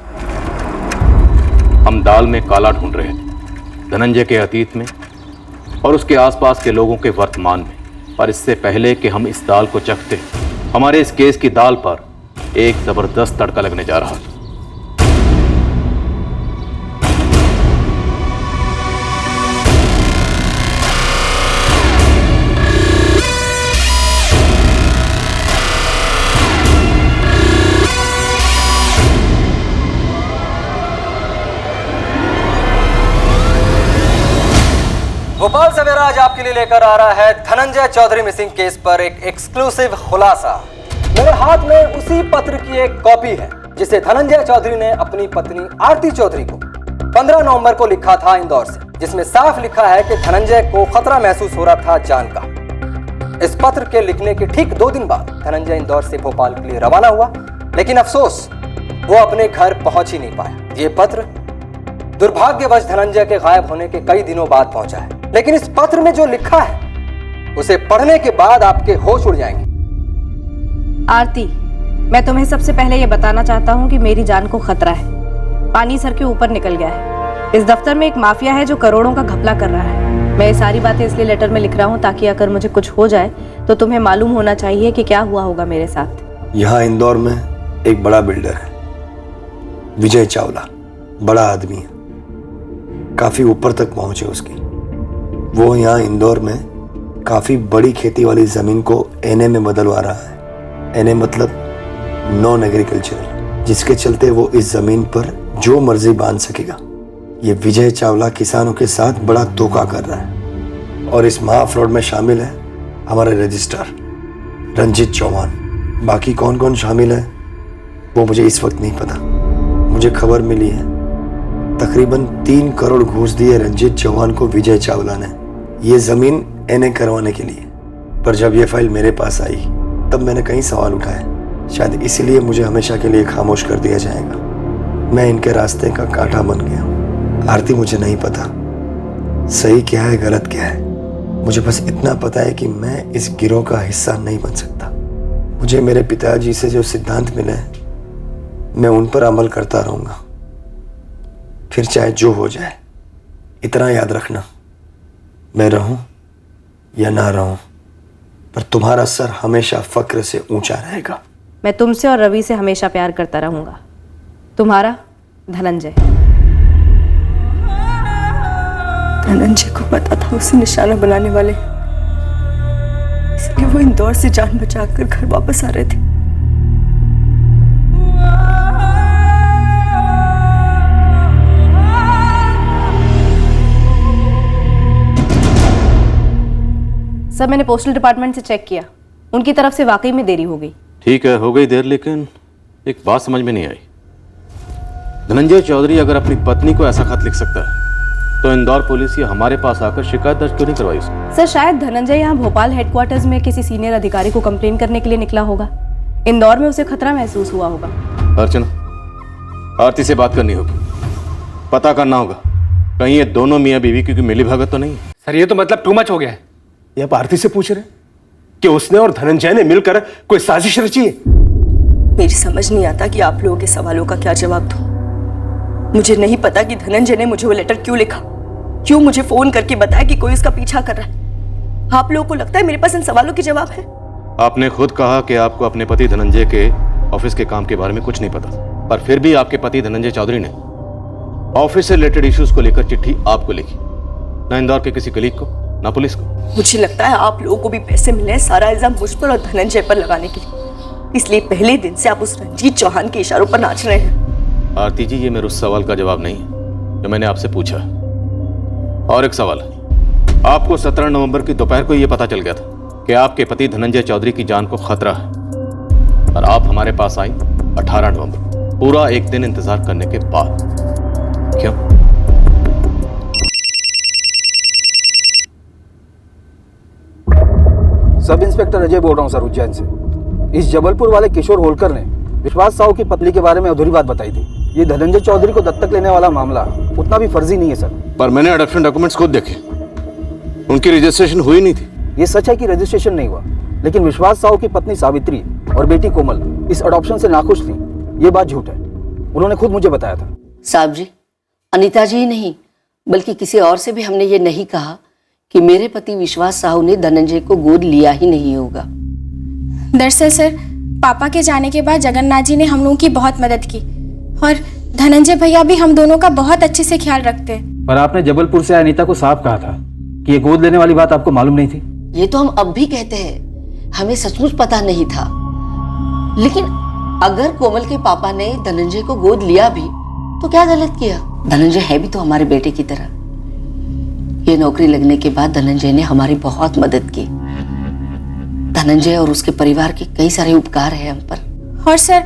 हम दाल में काला ढूंढ रहे थे, धनंजय के अतीत में और उसके आसपास के लोगों के वर्तमान में। पर इससे पहले कि हम इस दाल को चखते, हमारे इस केस की दाल पर एक जबरदस्त तड़का लगने जा रहा है। भोपाल सवेरा आज आपके लिए लेकर आ रहा है धनंजय चौधरी मिसिंग केस पर एक एक्सक्लूसिव खुलासा। मेरे हाथ में उसी पत्र की एक कॉपी है जिसे धनंजय चौधरी ने अपनी पत्नी आरती चौधरी को 15 नवंबर को लिखा था इंदौर से, जिसमें साफ लिखा है कि धनंजय को खतरा महसूस हो रहा था जान का। इस पत्र के लिखने के ठीक 2 दिन बाद धनंजय इंदौर से भोपाल के लिए रवाना हुआ, लेकिन अफसोस वो अपने घर पहुंच ही नहीं पाया। ये पत्र दुर्भाग्यवश धनंजय के गायब होने के कई दिनों बाद पहुंचा है, लेकिन इस पत्र में जो लिखा है उसे पढ़ने के बाद आपके होश उड़ जाएंगे। आरती, मैं तुम्हें सबसे पहले यह बताना चाहता हूं कि मेरी जान को खतरा है। पानी सर के ऊपर निकल गया है। इस दफ्तर में एक माफिया है जो करोड़ों का घपला कर रहा है। मैं ये सारी बातें इसलिए लेटर में लिख रहा हूं ताकि अगर मुझे कुछ हो जाए तो तुम्हें मालूम होना चाहिए कि क्या हुआ होगा मेरे साथ। यहाँ इंदौर में एक बड़ा बिल्डर है, विजय चावला। बड़ा आदमी है, काफी ऊपर तक पहुंचे उसकी। वो यहाँ इंदौर में काफी बड़ी खेती वाली जमीन को एनए में बदलवा रहा है। एनए मतलब नॉन एग्रीकल्चरल, जिसके चलते वो इस जमीन पर जो मर्जी बांध सकेगा। ये विजय चावला किसानों के साथ बड़ा धोखा कर रहा है और इस महा फ्रॉड में शामिल है हमारे रजिस्ट्रार रंजीत चौहान। बाकी कौन कौन शामिल है वो मुझे इस वक्त नहीं पता। मुझे खबर मिली है तकरीबन 3 करोड़ घूस दिए रंजीत चौहान को विजय चावला ने ये जमीन एनए करवाने के लिए। पर जब ये फाइल मेरे पास आई तब मैंने कई सवाल उठाए। शायद इसीलिए मुझे हमेशा के लिए खामोश कर दिया जाएगा। मैं इनके रास्ते का कांटा बन गया हूँ। आरती, मुझे नहीं पता सही क्या है गलत क्या है। मुझे बस इतना पता है कि मैं इस गिरोह का हिस्सा नहीं बन सकता। मुझे मेरे पिताजी से जो सिद्धांत मिले मैं उन पर अमल करता रहूंगा, फिर चाहे जो हो जाए। इतना याद रखना, मैं रहूं या ना रहूं, पर तुम्हारा सर हमेशा फक्र से ऊंचा रहेगा। मैं तुमसे और रवि से हमेशा प्यार करता रहूंगा। तुम्हारा धनंजय। धनंजय को पता था उसे निशाना बनाने वाले, इसलिए वो इंदौर से जान बचाकर घर वापस आ रहे थे। सर, मैंने पोस्टल डिपार्टमेंट से चेक किया, उनकी तरफ से वाकई में देरी हो गई। ठीक है, हो गई देर, लेकिन एक बात समझ में नहीं आई। धनंजय चौधरी अगर अपनी पत्नी को ऐसा खत लिख सकता है तो इंदौर पुलिस ये हमारे पास आकर शिकायत दर्ज क्यों नहीं करवाई उसने? सर, शायद धनंजय यहाँ भोपाल हेडक्वार्टर्स में किसी सीनियर अधिकारी को कंप्लेन करने के लिए निकला होगा। इंदौर में उसे खतरा महसूस हुआ होगा। अर्चना, आरती से बात करनी होगी, पता करना होगा कहीं ये दोनों मियाँ बीवी की मिली भगत तो नहीं है। सर, ये तो मतलब टू मच हो गया है। ये आप आरती से पूछ रहे कि उसने और धनंजय ने मिलकर कोई साजिश रची है? मेरी समझ नहीं आता कि आप लोगों के सवालों का क्या जवाब दूं। मुझे नहीं पता कि धनंजय ने मुझे वो लेटर क्यों लिखा, क्यों मुझे फोन करके बताया कि कोई उसका पीछा कर रहा है। आप लोगों को लगता है मेरे पास इन सवालों के जवाब है? आपने खुद कहा कि आपको अपने पति धनंजय के ऑफिस के काम के बारे में कुछ नहीं पता, पर फिर भी आपके पति धनंजय चौधरी ने ऑफिस से रिलेटेड इश्यूज को लेकर चिट्ठी आपको लिखी, ना इंदौर के किसी कलीग को, ना पुलिस को। मुझे लगता है आप लोगों को भी पैसे मिले हैं सारा इल्जाम मुझ पर और धनंजय पर लगाने के लिए, इसलिए पहले दिन से आप उस रंजीत चौहान के इशारों पर नाच रहे हैं। आरती जी, ये मेरे उस सवाल का जवाब नहीं है जो मैंने आपसे पूछा। और एक सवाल, आपको 17 नवंबर की दोपहर को यह पता चल गया था कि आपके पति धनंजय चौधरी की जान को खतरा है, और आप हमारे पास आई 18 नवंबर, पूरा एक दिन इंतजार करने के बाद। क्यों? सब इंस्पेक्टर अजय बोल रहा हूँ सर, उज्जैन से। इस जबलपुर वाले किशोर होलकर ने विश्वास साहू की पत्नी के बारे में अधूरी बात बताई थी। ये धनंजय चौधरी को दत्तक लेने वाला मामला उतना भी फर्जी नहीं है सर। पर मैंने अडॉप्शन डॉक्यूमेंट्स खुद देखे, उनकी रजिस्ट्रेशन हुई नहीं थी। ये सच है कि रजिस्ट्रेशन नहीं हुआ, लेकिन विश्वास साहू की पत्नी सावित्री और बेटी कोमल इस अडॉप्शन से नाखुश थी। ये बात झूठ है, उन्होंने खुद मुझे बताया था। साहब जी, अनीता जी ही नहीं बल्कि किसी और से भी हमने ये नहीं कहा कि मेरे पति विश्वास साहू ने धनंजय को गोद लिया ही नहीं होगा। दरअसल सर, पापा के जाने के बाद जगन्नाथ जी ने हम लोगों की बहुत मदद की और धनंजय भैया भी हम दोनों का बहुत अच्छे से ख्याल रखते हैं। पर आपने जबलपुर से अनीता को साफ कहा था कि ये गोद लेने वाली बात आपको मालूम नहीं थी। ये तो हम अब भी कहते हैं, हमें सचमुच पता नहीं था। लेकिन अगर कोमल के पापा ने धनंजय को गोद लिया भी तो क्या गलत किया? धनंजय है भी तो हमारे बेटे की तरह। ये नौकरी लगने के बाद धनंजय ने हमारी बहुत मदद की। धनंजय और उसके परिवार के कई सारे उपकार हैं हम पर। और सर,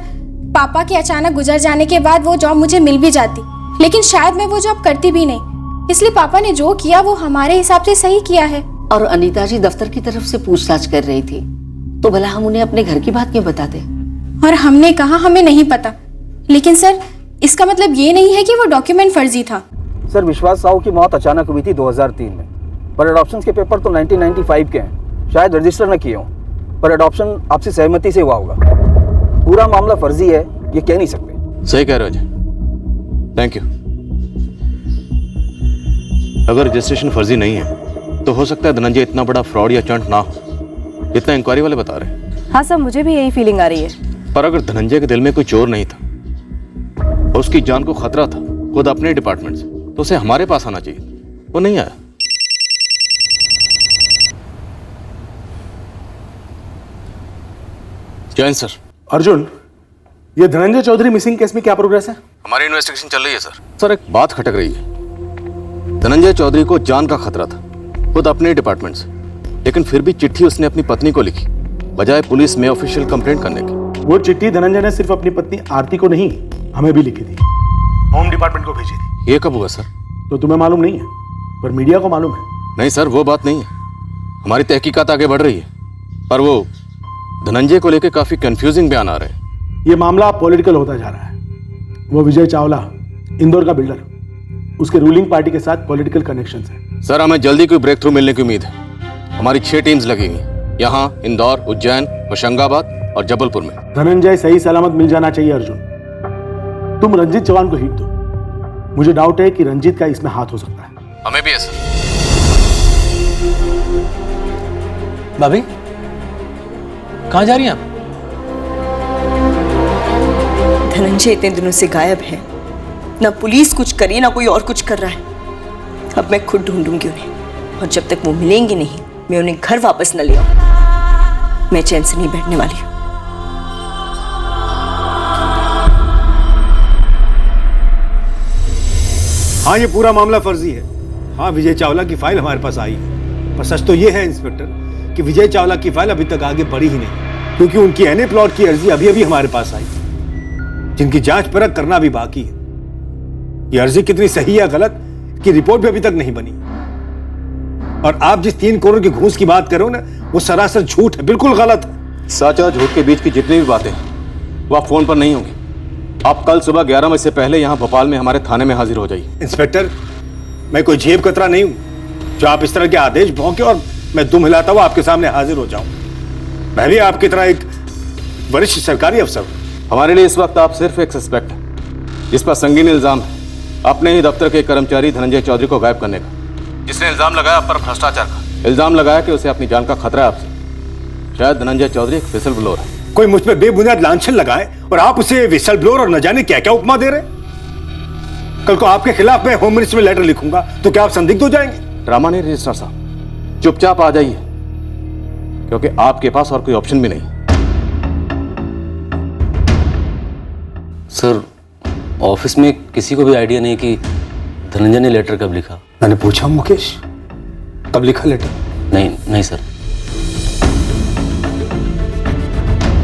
पापा के अचानक गुजर जाने के बाद वो जॉब मुझे मिल भी जाती, लेकिन शायद मैं वो जॉब करती भी नहीं। इसलिए पापा ने जो किया वो हमारे हिसाब से सही किया है। और अनीता जी दफ्तर की तरफ से पूछताछ कर रही थी, तो भला हम उन्हें अपने घर की बात क्यों बताते? और हमने कहा हमें नहीं पता। लेकिन सर, इसका मतलब ये नहीं है कि वो डॉक्यूमेंट फर्जी था। सर, विश्वास साहू की मौत अचानक हुई थी 2003 में, पर अडॉप्शन के पेपर तो 1995 के हैं। शायद रजिस्टर न किए हों, पर अडॉप्शन आपसी सहमति से हुआ होगा। पूरा मामला फर्जी है ये कह नहीं सकते। सही कह रहे हो अजय, थैंक यू। अगर रजिस्ट्रेशन फर्जी नहीं है तो हो सकता है धनंजय इतना बड़ा फ्रॉड या चंट ना हो जितना इंक्वायरी वाले बता रहे हैं। हाँ सर, मुझे भी यही फीलिंग आ रही है। पर अगर धनंजय के दिल में कोई चोर नहीं था और उसकी जान को खतरा था खुद अपने डिपार्टमेंट से, तो उसे हमारे पास आना चाहिए। वो नहीं आया। जैन सर। अर्जुन, ये धनंजय चौधरी मिसिंग केस में क्या प्रोग्रेस है? हमारी इन्वेस्टिगेशन चल रही है सर। सर, एक बात खटक रही है। धनंजय चौधरी को जान का खतरा था खुद अपने डिपार्टमेंट से, लेकिन फिर भी चिट्ठी उसने अपनी पत्नी को लिखी बजाय पुलिस में ऑफिशियल कंप्लेंट करने की। वो चिट्ठी धनंजय ने सिर्फ अपनी पत्नी आरती को नहीं, हमें भी लिखी थी, होम डिपार्टमेंट को भेजी थी। ये कब हुआ सर? तो तुम्हें मालूम नहीं है, पर मीडिया को मालूम है। नहीं सर, वो बात नहीं है। हमारी तहकीकात आगे बढ़ रही है, पर वो धनंजय को लेकर काफी कंफ्यूजिंग बयान आ रहे हैं। ये मामला पॉलिटिकल होता जा रहा है। वो विजय चावला, इंदौर का बिल्डर, उसके रूलिंग पार्टी के साथ पॉलिटिकल कनेक्शंस हैं। सर, हमें जल्दी कोई ब्रेक थ्रू मिलने की उम्मीद है। हमारी 6 टीम्स लगी हुई हैं, यहाँ, इंदौर, उज्जैन, होशंगाबाद और जबलपुर में। धनंजय सही सलामत मिल जाना चाहिए अर्जुन। तुम रंजीत चौहान को हिट दो। मुझे डाउट है कि रंजीत का इसमें हाथ हो सकता है। हमें भी है सर। भाभी, कहाँ जा रही हैं आप? धनंजय इतने दिनों से गायब है, ना पुलिस कुछ करी ना कोई और कुछ कर रहा है। अब मैं खुद ढूंढूंगी उन्हें, और जब तक वो मिलेंगे नहीं मैं उन्हें घर वापस न ले आऊं। मैं चैन से नहीं बैठने वाली हूं। हाँ, ये पूरा मामला फर्जी है। हाँ, विजय चावला की फाइल हमारे पास आई है, पर सच तो ये है इंस्पेक्टर कि विजय चावला की फाइल अभी तक आगे बढ़ी ही नहीं, क्योंकि उनकी एनए प्लॉट की अर्जी अभी अभी हमारे पास आई, जिनकी जांच परख करना भी बाकी है। ये अर्जी कितनी सही या गलत की रिपोर्ट भी अभी तक नहीं बनी। और आप जिस 3 करोड़ की घूस की बात करो ना, वो सरासर झूठ है, बिल्कुल गलत है। सच और झूठ के बीच की जितनी भी बातें वो आप फोन पर नहीं होंगी। आप कल सुबह 11 बजे से पहले यहाँ भोपाल में हमारे थाने में हाजिर हो जाइए। इंस्पेक्टर, मैं कोई जेब कतरा नहीं हूं जो आप इस तरह के आदेश भौंके और मैं दुम हिलाता हुआ आपके सामने हाजिर हो जाऊं। मैं भी आपकी तरह एक वरिष्ठ सरकारी अफसर हूं। हमारे लिए इस वक्त आप सिर्फ एक सस्पेक्ट हैं जिस पर संगीन इल्जाम है अपने ही दफ्तर के कर्मचारी धनंजय चौधरी को गायब करने का, जिसने इल्जाम लगाया आप पर भ्रष्टाचार का। इल्जाम लगाया कि उसे अपनी जान का खतरा है आपसे। शायद धनंजय चौधरी एक विसल ब्लोअर है। कोई मुझ पे बेबुनियाद लांछन लगाए और आप उसे विसल ब्लोअर और न जाने क्या क्या उपमा दे रहे। कल को आपके खिलाफ मैं होम मिनिस्ट्री में लेटर लिखूंगा तो क्या आप संदिग्ध हो जाएंगे? ड्रामा नहीं रजिस्ट्रार साहब, चुपचाप आ जाइए, क्योंकि आपके पास और कोई ऑप्शन भी नहीं। सर, ऑफिस में किसी को भी आइडिया नहीं कि धनंजय ने लेटर कब लिखा। मैंने पूछा मुकेश, कब लिखा लेटर? नहीं सर।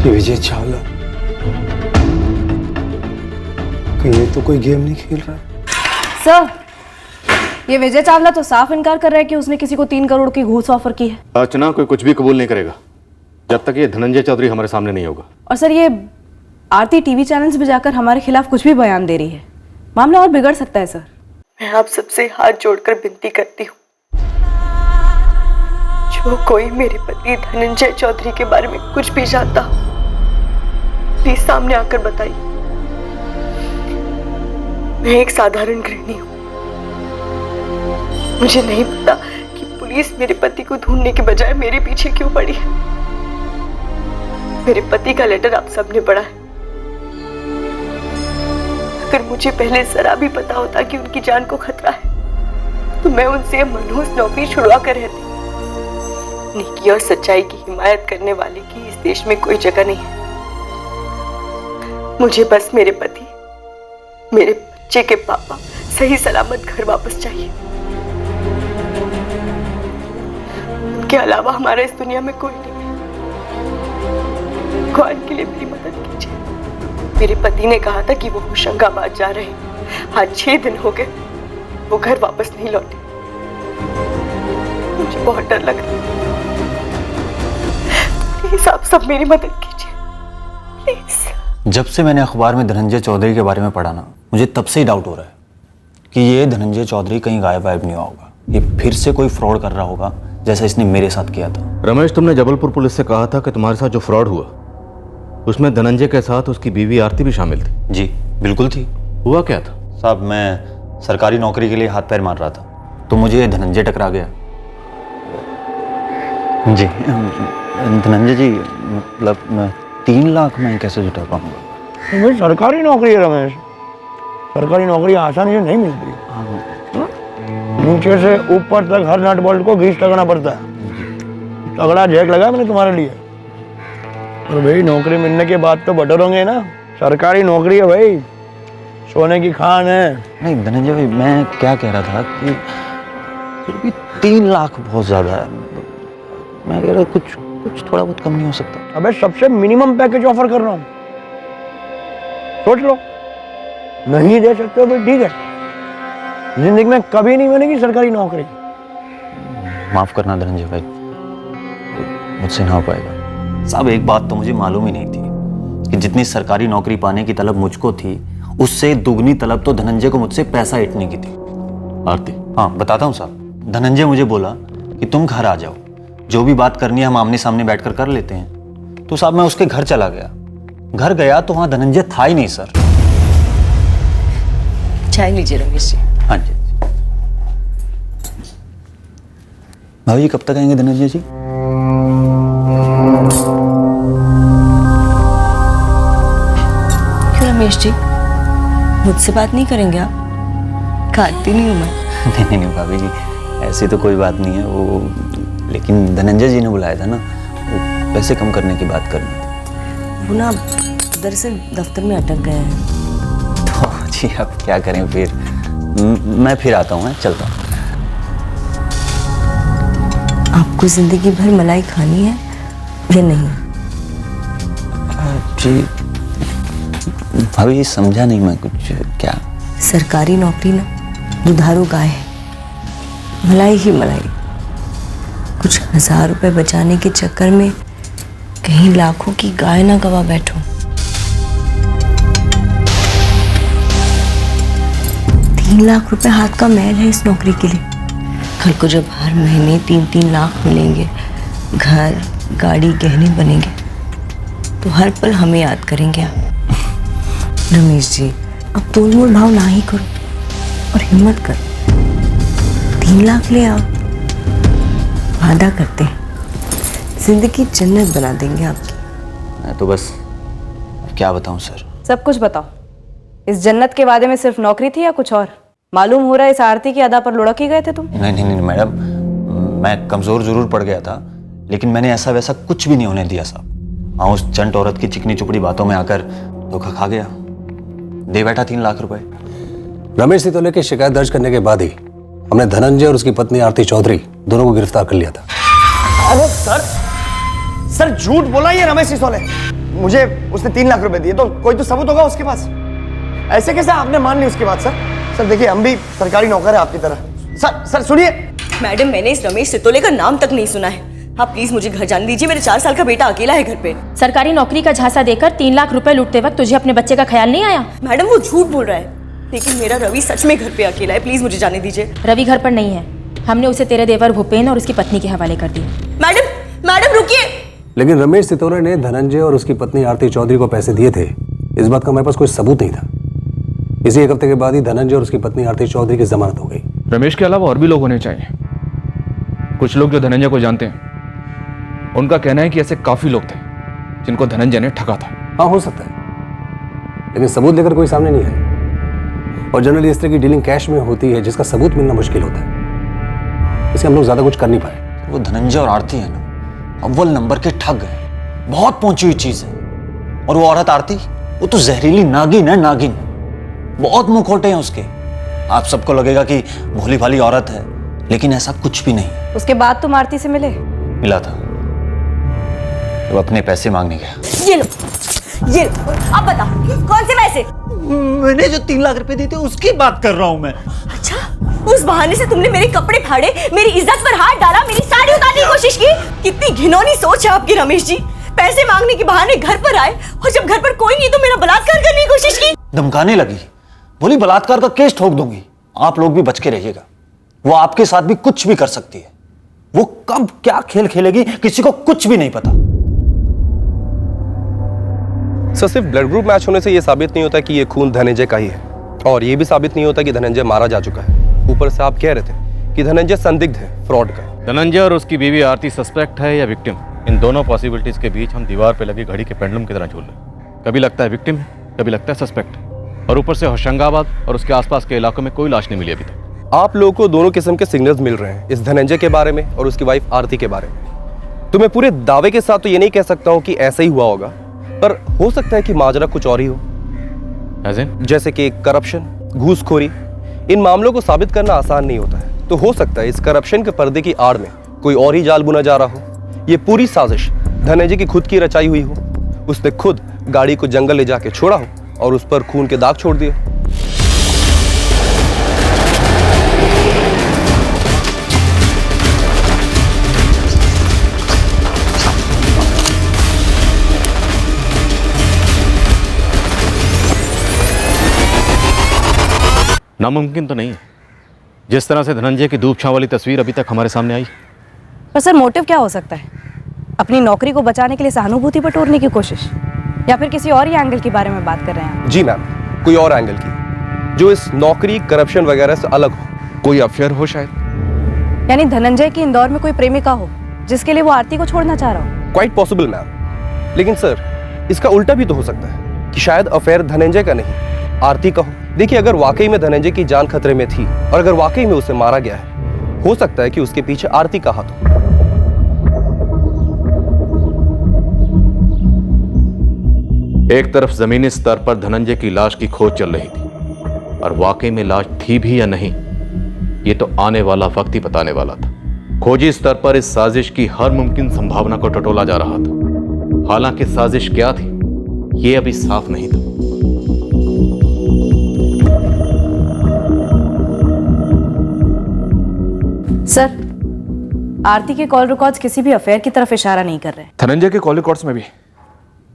ये विजय चावला, कहीं ये तो कोई गेम नहीं खेल रहा है? सर, ये विजय चावला तो साफ इनकार कर रहा है कि उसने किसी को 3 करोड़ की घूस ऑफर की है। अर्चना, कोई कुछ भी कबूल नहीं करेगा जब तक ये धनंजय चौधरी हमारे सामने नहीं होगा। और सर, ये आरती टीवी चैनल्स में जाकर हमारे खिलाफ कुछ भी बयान दे रही है। मामला और बिगड़ सकता है सर। मैं आप सबसे हाथ जोड़कर विनती करती हूँ, जो कोई मेरे पति धनंजय चौधरी के बारे में कुछ भी जानता हो, प्लीज सामने आकर बताइए। मैं एक साधारण गृहिणी हूँ। मुझे नहीं पता कि पुलिस मेरे पति को ढूंढने के बजाय मेरे पीछे क्यों पड़ी है। मेरे पति का लेटर आप सबने पढ़ा है। अगर मुझे पहले जरा भी पता होता कि उनकी जान को खतरा है तो मैं उनसे मनहूस नौकरी छुड़वा कर रहती। नेकी और सच्चाई की हिमायत करने वाले की इस देश में कोई जगह नहीं है। मुझे बस मेरे पति, मेरे बच्चे के पापा सही सलामत घर वापस चाहिए। उनके अलावा हमारा इस दुनिया में कोई नहीं है। गौर के लिए मेरी मदद कीजिए। मेरे पति ने कहा था कि वो होशंगाबाद जा रहे हैं। आज 6 दिन हो गए, वो घर वापस नहीं लौटे। मुझे बहुत डर लग रहा है। प्लीज आप सब मेरी मदद कीजिए, प्लीज। जब से मैंने अखबार में धनंजय चौधरी के बारे में पढ़ा ना, मुझे तब से ही डाउट हो रहा है कि ये धनंजय चौधरी कहीं गायब वायब नहीं हुआ होगा। ये फिर से कोई फ्रॉड कर रहा होगा, जैसा इसने मेरे साथ किया था। रमेश, तुमने जबलपुर पुलिस से कहा था कि तुम्हारे साथ जो फ्रॉड हुआ उसमें धनंजय के साथ उसकी बीवी आरती भी शामिल थी। जी बिल्कुल थी। हुआ क्या था? साहब, मैं सरकारी नौकरी के लिए हाथ पैर मार रहा था तो मुझे धनंजय टकरा गया। जी धनंजय जी, मतलब 3 लाख मैं कैसे जुटा पाऊंगा? भाई सरकारी नौकरी है रमेश, सरकारी नौकरी आसानी से नहीं मिलती। नीचे से ऊपर तक हर नट बोल्ट को ग्रीस लगाना पड़ता है। तगड़ा जैक लगा मैंने तुम्हारे लिए। और भाई नौकरी मिलने के बाद तो बटर होंगे ना। सरकारी नौकरी है भाई, सोने की खान है। नहीं धनंजय भाई, मैं क्या कह रहा था कि फिर भी 3 लाख बहुत ज्यादा है। मैं कह रहा कुछ थोड़ा बहुत कम नहीं हो सकता? अबे सबसे मिनिमम पैकेज ऑफर कर रहा हूँ, सोच लो। नहीं दे सकते हो तो ठीक है, जिंदगी में कभी नहीं मिलेगी सरकारी नौकरी। माफ करना धनंजय भाई, मुझसे ना हो पाएगा। साहब, एक बात तो मुझे मालूम ही नहीं थी कि जितनी सरकारी नौकरी पाने की तलब मुझको थी, उससे दुगनी तलब तो धनंजय को मुझसे पैसा ऐंठने की थी। आरती? हाँ बताता हूँ साहब। धनंजय मुझे बोला कि तुम घर आ जाओ, जो भी बात करनी है हम आमने सामने बैठकर कर लेते हैं। तो साहब मैं उसके घर चला गया। घर गया तो वहां धनंजय था ही नहीं सर। चाय लीजिए रमेश जी। हाँ जी। भाभी कब तक आएंगे धनंजय जी? क्यों रमेश जी, मुझसे बात नहीं करेंगे आप? खाती नहीं हूँ मैं। नहीं भाभी जी, ऐसी तो कोई बात नहीं है। वो लेकिन धनंजय जी ने बुलाया था ना, वो पैसे कम करने की बात करनी थी। वो ना दरअसल दफ्तर में अटक गए हैं। तो जी अब क्या करें फिर? मैं फिर आता हूँ, चलता हूँ। आपको जिंदगी भर मलाई खानी है या नहीं? जी भाभी समझा नहीं मैं कुछ। क्या? सरकारी नौकरी ना दुधारू गाय है, मलाई ही मलाई। कुछ 1000 रुपए बचाने के चक्कर में कहीं लाखों की गाय ना गवा बैठो। 3 लाख रुपए हाथ का मैल है इस नौकरी के लिए। कल को जब हर महीने 3-3 लाख मिलेंगे, घर गाड़ी गहने बनेंगे, तो हर पल हमें याद करेंगे आप। रमेश जी, अब तोल मोल भाव ना ही करो और हिम्मत करो। 3 लाख ले आओ, वादा करते हैं जिंदगी जन्नत बना देंगे आपकी। मैं तो बस क्या बताऊं सर। सब कुछ बताओ। इस जन्नत के वादे में सिर्फ नौकरी थी या कुछ और? मालूम हो रहा है इस आरती की अदा पर लुढ़क ही गए थे तुम। नहीं मैडम, मैं कमजोर जरूर पड़ गया था, लेकिन मैंने ऐसा वैसा कुछ भी नहीं होने दिया साहब। हाँ, उस चंट औरत की चिकनी चुपड़ी बातों में आकर धोखा खा गया, दे बैठा 3 लाख रुपए। रमेश सितौले की शिकायत दर्ज करने के बाद ही हमने धनंजय और उसकी पत्नी आरती चौधरी दोनों को गिरफ्तार कर लिया था। अरे सर झूठ बोला ये रमेश सिसोले। मुझे उसने 3 लाख रुपए दिए, तो कोई तो सबूत होगा उसके पास। ऐसे कैसे आपने मान ली उसकी बात? सर देखिए, हम भी सरकारी नौकर है आपकी तरह। सर सुनिए। मैडम, मैंने इस रमेश सितोले का नाम तक नहीं सुना है। आप प्लीज मुझे घर जाने दीजिए, मेरे 4 साल का बेटा अकेला है घर पे। सरकारी नौकरी का झांसा देकर 3 लाख रुपए लूटते वक्त तुझे अपने बच्चे का ख्याल नहीं आया? मैडम वो झूठ बोल रहा है, लेकिन मेरा रवि सच में घर पे अकेला है। प्लीज मुझे जाने दीजिए। रवि घर पर नहीं है, हमने उसे तेरे देवर भूपेन और उसकी पत्नी के हवाले कर दिया। मैडम रुकिए। लेकिन रमेश सितौले ने धनंजय और उसकी पत्नी आरती चौधरी को पैसे दिए थे, इस बात का हमारे पास कोई सबूत नहीं था। इसी 1 हफ्ते के बाद ही धनंजय और उसकी पत्नी आरती चौधरी की जमानत हो गई। रमेश के अलावा और भी लोग होने चाहिए। कुछ लोग जो धनंजय को जानते हैं, उनका कहना है कि ऐसे काफी लोग थे जिनको धनंजय ने ठगा था। हाँ हो सकता है, लेकिन सबूत लेकर कोई सामने नहीं आया। और जनरली इस तरह की डीलिंग कैश में होती है, जिसका सबूत मिलना मुश्किल होता है। इससे हम लोग ज्यादा कुछ कर नहीं पाए। वो धनंजय और आरती है ना, अव्वल नंबर के ठग है, बहुत पहुंची हुई चीज है। और वो औरत आरती, वो तो जहरीली नागिन है, नागिन। बहुत मुखौटे हैं उसके। आप सबको लगेगा कि भोली भाली औरत है, लेकिन ऐसा कुछ भी नहीं। उसके बाद तुम आरती से मिले? मिला था जब अपने पैसे मांगने गया। ये लो, अब बताओ कौन से पैसे? मैंने जो 3 लाख रुपए दिए थे उसकी बात कर रहा हूँ मैं। अच्छा, उस बहाने से तुमने मेरे कपड़े फाड़े, मेरी इज्जत पर हाथ डाला, मेरी साड़ी उतारने की कोशिश की। कितनी घिनौनी सोच है आपकी रमेश जी। पैसे मांगने के बहाने घर पर आए और जब घर पर कोई नहीं तो मेरा बलात्कार करने की कोशिश की। धमकाने लगी, बोली बलात्कार का केस ठोक दूंगी। आप लोग भी बच के रहिएगा, वो आपके साथ भी कुछ भी कर सकती है। वो कब क्या खेल खेलेगी किसी को कुछ भी नहीं पता। सर, सिर्फ ब्लड ग्रुप मैच होने से यह साबित नहीं होता कि ये खून धनंजय का ही है, और ये भी साबित नहीं होता कि धनंजय मारा जा चुका है। ऊपर से आप कह रहे थे कि धनंजय संदिग्ध है फ्रॉड का। धनंजय और उसकी बीवी आरती सस्पेक्ट है या विक्टिम, इन दोनों पॉसिबिलिटीज के बीच हम दीवार पे लगी घड़ी के पेंडुलम की तरह झूल रहे। कभी लगता है विक्टिम है, कभी लगता है सस्पेक्ट, और ऊपर से होशंगाबाद और उसके आसपास के इलाकों में कोई लाश नहीं मिली अभी तक। आप लोगों को दोनों किस्म के सिग्नल्स मिल रहे हैं, इस धनंजय के बारे में और उसकी वाइफ आरती के बारे में। तो मैं पूरे दावे के साथ तो ये नहीं कह सकता हूँ कि ऐसा ही हुआ होगा, पर हो सकता है कि माजरा कुछ और ही हो। जैसे कि करप्शन, घूसखोरी। इन मामलों को साबित करना आसान नहीं होता है, तो हो सकता है इस करप्शन के पर्दे की आड़ में कोई और ही जाल बुना जा रहा हो। ये पूरी साजिश धनंजय की खुद की रचाई हुई हो। उसने खुद गाड़ी को जंगल ले जाके छोड़ा हो और उस पर खून के दाग छोड़ दिए। नामुमकिन तो नहीं है, जिस तरह से धनंजय की धूप छांव वाली तस्वीर अभी तक हमारे सामने आई। पर सर, मोटिव क्या हो सकता है? अपनी नौकरी को बचाने के लिए सहानुभूति बटोरने की कोशिश, या फिर किसी और ही एंगल के बारे में बात कर रहे हैं? जी मैम, कोई और एंगल की, जो इस नौकरी, करप्शन वगैरह से अलग हो। कोई अफेयर हो शायद। यानी धनंजय की इंदौर में कोई प्रेमिका हो जिसके लिए वो आरती को छोड़ना चाह रहा हो। क्वाइट पॉसिबल मैम, लेकिन सर इसका उल्टा भी तो हो सकता है कि शायद अफेयर धनंजय का नहीं, आरती का हो। देखिए, अगर वाकई में धनंजय की जान खतरे में थी और अगर वाकई में उसे मारा गया है, हो सकता है कि उसके पीछे आरती का हाथ हो। एक तरफ जमीनी स्तर पर धनंजय की लाश की खोज चल रही थी, और वाकई में लाश थी भी या नहीं, ये तो आने वाला वक्त ही बताने वाला था। खोजी स्तर पर इस साजिश की हर मुमकिन संभावना को टटोला जा रहा था। हालांकि साजिश क्या थी, ये अभी साफ नहीं था। सर, आरती के कॉल रिकॉर्ड्स किसी भी अफेयर की तरफ इशारा नहीं कर रहे। धनंजय के कॉल रिकॉर्ड्स में भी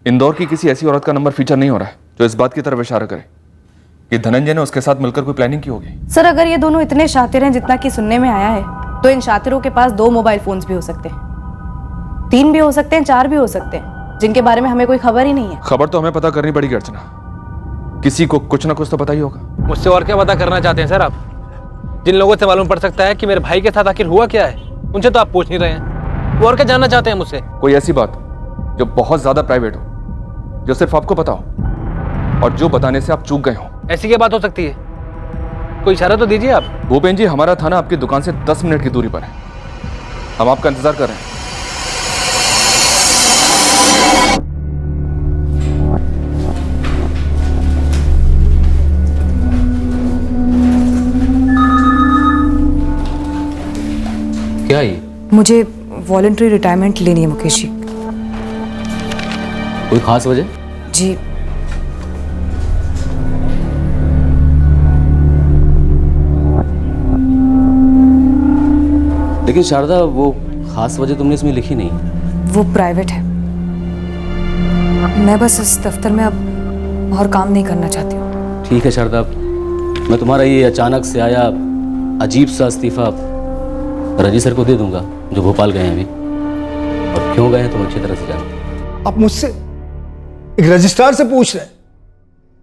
इंदौर की किसी ऐसी औरत का नंबर फीचर नहीं हो रहा है जो इस बात की तरफ इशारा करे कि धनंजय ने उसके साथ मिलकर कोई प्लानिंग की होगी। सर, अगर ये दोनों इतने शातिर हैं जितना कि सुनने में आया है, तो इन शातिरों के पास 2 मोबाइल फोन्स भी हो सकते हैं, 3 भी हो सकते हैं, 4 भी हो सकते हैं, जिनके बारे में हमें कोई खबर ही नहीं है। खबर तो हमें पता करनी पड़ेगी अर्चना, किसी को कुछ ना कुछ तो पता ही होगा। मुझसे और क्या पता करना चाहते हैं सर आप? जिन लोगों से मालूम पड़ सकता है कि मेरे भाई के साथ आखिर हुआ क्या है, उनसे तो आप पूछ नहीं रहे हैं। वो और क्या जानना चाहते हैं मुझसे? कोई ऐसी बात जो बहुत ज्यादा प्राइवेट हो, जो सिर्फ आपको पता हो, और जो बताने से आप चूक गए हो। ऐसी क्या बात हो सकती है? कोई इशारा तो दीजिए आप। भूपेन जी, हमारा थाना आपकी दुकान से 10 मिनट की दूरी पर है, हम आपका इंतजार कर रहे हैं। क्या ये? मुझे वॉलंटरी रिटायरमेंट लेनी है मुकेश जी। कोई खास वजह? जी, लेकिन शारदा, वो खास वजह तुमने इसमें लिखी नहीं। वो प्राइवेट है। मैं बस इस दफ्तर में अब और काम नहीं करना चाहती हूँ। ठीक है शारदा, मैं तुम्हारा ये अचानक से आया अजीब सा इस्तीफा रजी सर को दे दूंगा, जो भोपाल गए हैं अभी, और क्यों गए हैं तुम अच्छी तरह से जानते। आप मुझसे एक रजिस्ट्रार से पूछ रहे हैं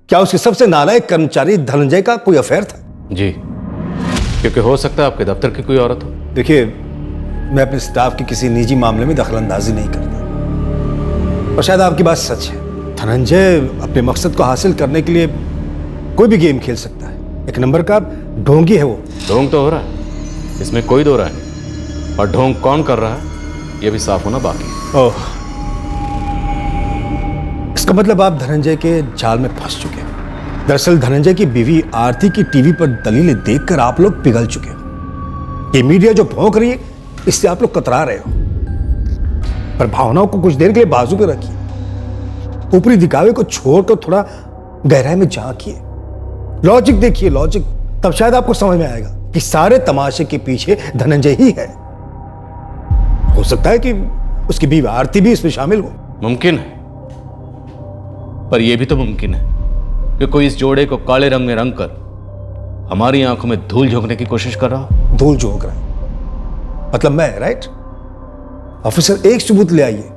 क्या उसके सबसे नालायक कर्मचारी धनंजय का कोई अफेयर था? जी, क्योंकि हो सकता है आपके दफ्तर की कोई औरत हो। देखिए, मैं अपने स्टाफ के किसी निजी मामले में दखलंदाजी नहीं करता, और शायद आपकी बात सच है। धनंजय अपने मकसद को हासिल करने के लिए कोई भी गेम खेल सकता है। 1 नंबर का ढोंगी है वो। ढोंग तो हो रहा है, इसमें कोई दो राय नहीं, और ढोंग कौन कर रहा है ये भी साफ होना बाकी है। ओह, इसका मतलब आप धनंजय के जाल में फंस चुके हैं। दरअसल धनंजय की बीवी आरती की टीवी पर दलीलें देखकर आप लोग पिघल चुके हैं। ये मीडिया जो भौंक रही है, इससे आप लोग कतरा रहे हो। पर भावनाओं को कुछ देर के लिए बाजू पे रखिए। ऊपरी दिखावे को छोड़कर थोड़ा गहराई में झांकिए, लॉजिक देखिए, लॉजिक। तब शायद आपको समझ में आएगा कि सारे तमाशे के पीछे धनंजय ही है। हो सकता है कि उसकी बीवी आरती भी इसमें शामिल हो। मुमकिन है, पर यह भी तो मुमकिन है कि कोई इस जोड़े को काले रंग में रंग कर हमारी आंखों में धूल झोंकने की कोशिश कर रहा। धूल झोंक रहा है मतलब मैं, राइट? ऑफिसर, एक सबूत ले आइए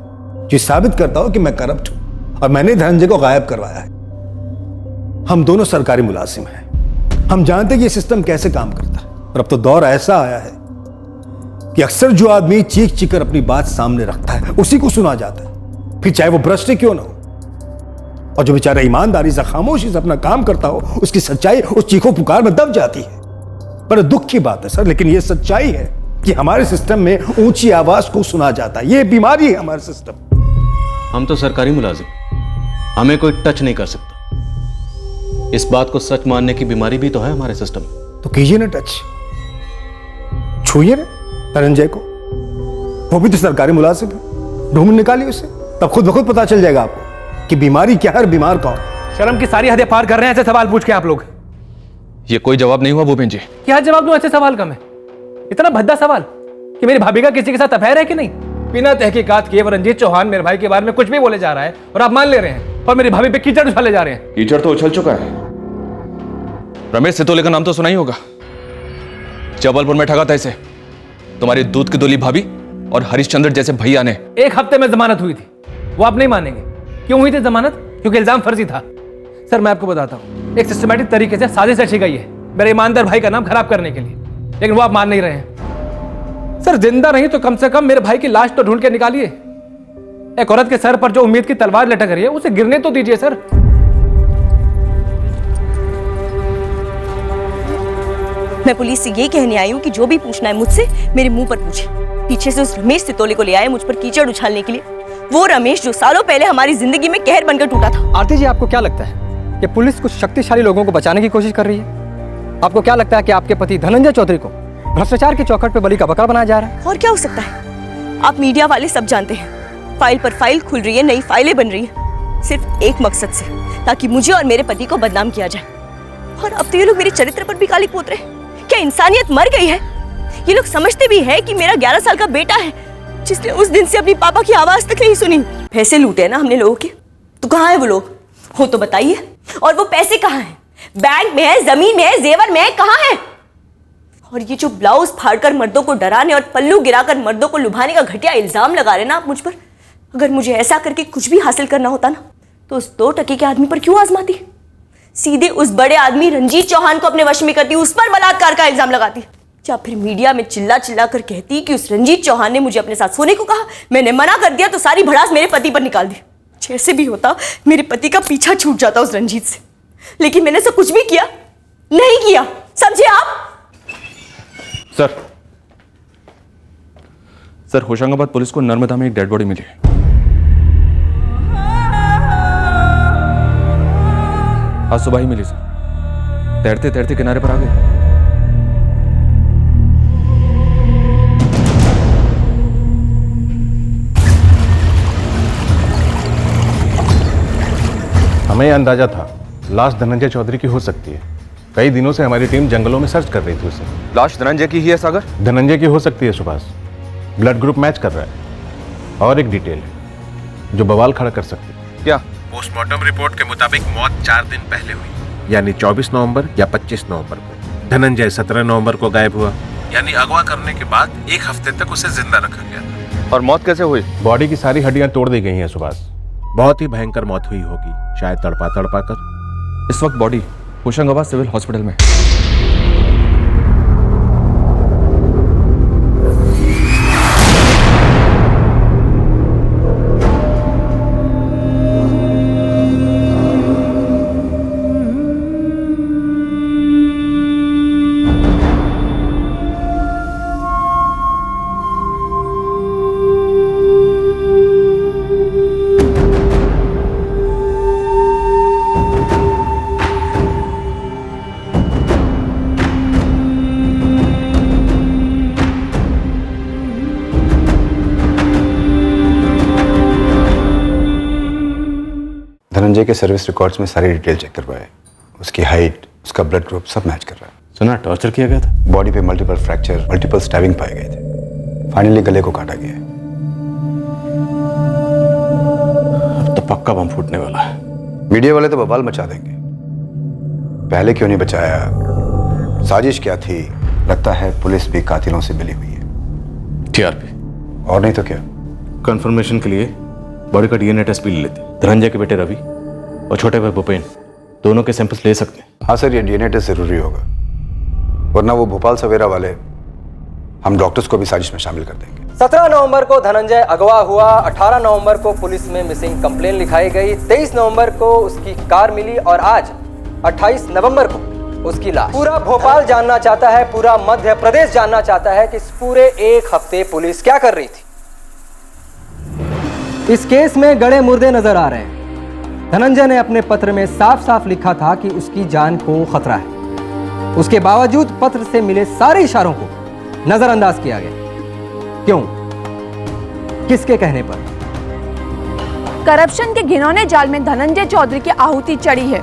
जो साबित करता हो कि मैं करप्ट हूं और मैंने धनंजय को गायब करवाया है। हम दोनों सरकारी मुलाजिम हैं, हम जानते हैं कि ये सिस्टम कैसे काम करता है। और अब तो दौर ऐसा आया है कि अक्सर जो आदमी चीख चीख कर अपनी बात सामने रखता है उसी को सुना जाता है, फिर चाहे वो भ्रष्ट क्यों ना हो। और जो बेचारा ईमानदारी से खामोशी से अपना काम करता हो, उसकी सच्चाई उस चीखों पुकार में दब जाती है। बड़े दुख की बात है सर, लेकिन यह सच्चाई है कि हमारे सिस्टम में ऊंची आवाज को सुना जाता है। यह बीमारी है हमारे सिस्टम। हम तो सरकारी मुलाजिम, हमें कोई टच नहीं कर सकता। इस बात को सच मानने की बीमारी भी तो है हमारे सिस्टम में। तो कीजिए ना टच, छूइए ना धनंजय को, वो भी तो सरकारी मुलाजिम है। ढूंढ निकालिए उसे, तब खुद ब खुद पता चल जाएगा आपको कि बीमारी क्या है और बीमार कौन। शर्म की सारी हदें पार कर रहे हैं ऐसे सवाल पूछ के आप लोग। ये कोई जवाब नहीं हुआ भूपेन जी। क्या जवाब दूं ऐसे सवाल का मैं? इतना भद्दा सवाल कि मेरी भाभी का किसी के साथ अफेयर है कि नहीं। बिना तहकीकात किए वो रंजीत चौहान मेरे भाई के बारे में कुछ भी बोले जा रहा है और आप मान ले रहे हैं और मेरी भाभी पे कीचड़ उछाले जा रहे हैं। कीचड़ तो उछल चुका है। रमेश सितोले का नाम तो सुना ही होगा, जबलपुर में ठगा था इसे तुम्हारी दूध की दुली भाभी और हरिश्चंद्र जैसे भैया ने। 1 हफ्ते में जमानत हुई थी, वो आप नहीं मानेंगे। क्यों हुई थी जमानत? क्योंकि इल्जाम फर्जी था। सर मैं आपको बताता हूँ, एक सिस्टमैटिक तरीके से साजिश रची गई है मेरे ईमानदार भाई का नाम खराब करने के लिए, लेकिन वो आप मान नहीं रहे हैं। सर जिंदा नहीं तो कम से कम मेरे भाई की लाश तो ढूंढ के निकालिए। एक औरत के सर पर जो उम्मीद की तलवार लटक रही है उसे गिरने तो दीजिए सर। मैं पुलिस से ये कहने आई हूँ कि जो भी पूछना है मुझसे मेरे मुंह पर पूछे। पीछे से उस रमेश सितोले को ले आए मुझ पर कीचड़ उछालने के लिए, वो रमेश जो सालों पहले हमारी जिंदगी में कहर बनकर टूटा था। आरती जी, आपको क्या लगता है कि पुलिस कुछ शक्तिशाली लोगों को बचाने की कोशिश कर रही है? आपको क्या लगता है कि आपके पति धनंजय चौधरी को भ्रष्टाचार की चौखट पर बलि का बकरा बनाया जा रहा है? और क्या हो सकता है? आप मीडिया वाले सब जानते हैं, फाइल पर फाइल खुल रही है, नई फाइलें बन रही है, सिर्फ एक मकसद से, ताकि मुझे और मेरे पति को बदनाम किया जाए। और अब तो ये लोग मेरे चरित्र पर भी गाली पोत रहे हैं। क्या इंसानियत मर गई है? ये लोग समझते भी है कि मेरा 11 साल का बेटा है जिसने उस दिन से अपनी पापा की आवाज तक नहीं सुनी। पैसे लूटे हैं ना हमने लोगों के, तो कहाँ है वो लोग? हो तो बताइए। और वो पैसे कहाँ हैं? बैंक में है, जमीन में है, जेवर में है, कहाँ है? और ये जो ब्लाउज फाड़कर मर्दों को डराने और पल्लू गिराकर मर्दों को लुभाने का घटिया इल्जाम लगा रहे ना आप मुझ पर, अगर मुझे ऐसा करके कुछ भी हासिल करना होता ना तो उस 2 टके के आदमी पर क्यों आजमाती? सीधे उस बड़े आदमी रंजीत चौहान को अपने वश में करती, उस पर बलात्कार का इल्जाम लगाती, या फिर मीडिया में चिल्ला चिल्ला कर कहती कि उस रंजीत चौहान ने मुझे अपने साथ सोने को कहा, मैंने मना कर दिया तो सारी भड़ास मेरे पति पर निकाल दी। जैसे भी होता मेरे पति का पीछा छूट जाता उस रंजीत से, लेकिन मैंने ऐसा कुछ भी किया नहीं किया, समझे आप? सर होशंगाबाद पुलिस को नर्मदा में एक डेड बॉडी मिली है। आज सुबह ही मिली सर, तैरते तैरते किनारे पर आ गए। हमें अंदाजा था लाश धनंजय चौधरी की हो सकती है। कई दिनों से हमारी टीम जंगलों में सर्च कर रही थी उसे। लाश धनंजय की ही है सागर? धनंजय की हो सकती है सुभाष, ब्लड ग्रुप मैच कर रहा है। और एक डिटेल है जो बवाल खड़ा कर सकती है। क्या? पोस्टमार्टम रिपोर्ट के मुताबिक मौत 4 दिन पहले हुई, यानी 24 नवंबर या 25 नवंबर को। धनंजय 17 नवंबर को गायब हुआ, यानी अगवा करने के बाद 1 हफ्ते तक उसे जिंदा रखा गया था। और मौत कैसे हुई? बॉडी की सारी हड्डियां तोड़ दी गई हैं सुभाष। बहुत ही भयंकर मौत हुई होगी, शायद तड़पा तड़पा कर। इस वक्त बॉडी होशंगाबाद सिविल हॉस्पिटल में। धनंजय के सर्विस रिकॉर्ड्स में सारी डिटेल चेक करवाए। उसकी हाइट, उसका ब्लड ग्रुप सब मैच कर रहा है। सुना टॉर्चर किया गया था? बॉडी पे मल्टीपल फ्रैक्चर, मल्टीपल स्टैबिंग पाए गए थे। फाइनली गले को काटा गया है। अब तो पक्का बम फूटने वाला है। मीडिया वाले तो बवाल मचा देंगे। पहले क्यों नहीं बचाया, साजिश क्या थी? लगता है पुलिस भी कातिलों से मिली हुई है। टीआरपी और नहीं तो क्या। कंफर्मेशन के लिए बॉडी का डीएनए टेस्ट भी ले लेते। धनंजय के बेटे रवि और छोटे भाई भूपेन दोनों के सैंपल्स ले सकते हैं। हाँ सर, ये डीएनए टेस्ट जरूरी होगा, वरना वो भोपाल सवेरा वाले हम डॉक्टर्स को भी साजिश में शामिल कर देंगे। 17 नवंबर को धनंजय अगवा हुआ। 18 नवंबर को पुलिस में मिसिंग कंप्लेन लिखाई गई। 23 नवंबर को उसकी कार मिली और आज 28 नवंबर को उसकी लाश। पूरा भोपाल जानना चाहता है, पूरा मध्य प्रदेश जानना चाहता है कि इस पूरे एक हफ्ते पुलिस क्या कर रही थी। इस केस में गड़े मुर्दे नजर आ रहे हैं। धनंजय ने अपने पत्र में साफ साफ लिखा था कि उसकी जान को खतरा है। उसके बावजूद पत्र से मिले सारे इशारों को नजरअंदाज किया गया। क्यों? किसके कहने पर? करप्शन के घिनौने जाल में धनंजय चौधरी की आहुति चढ़ी है।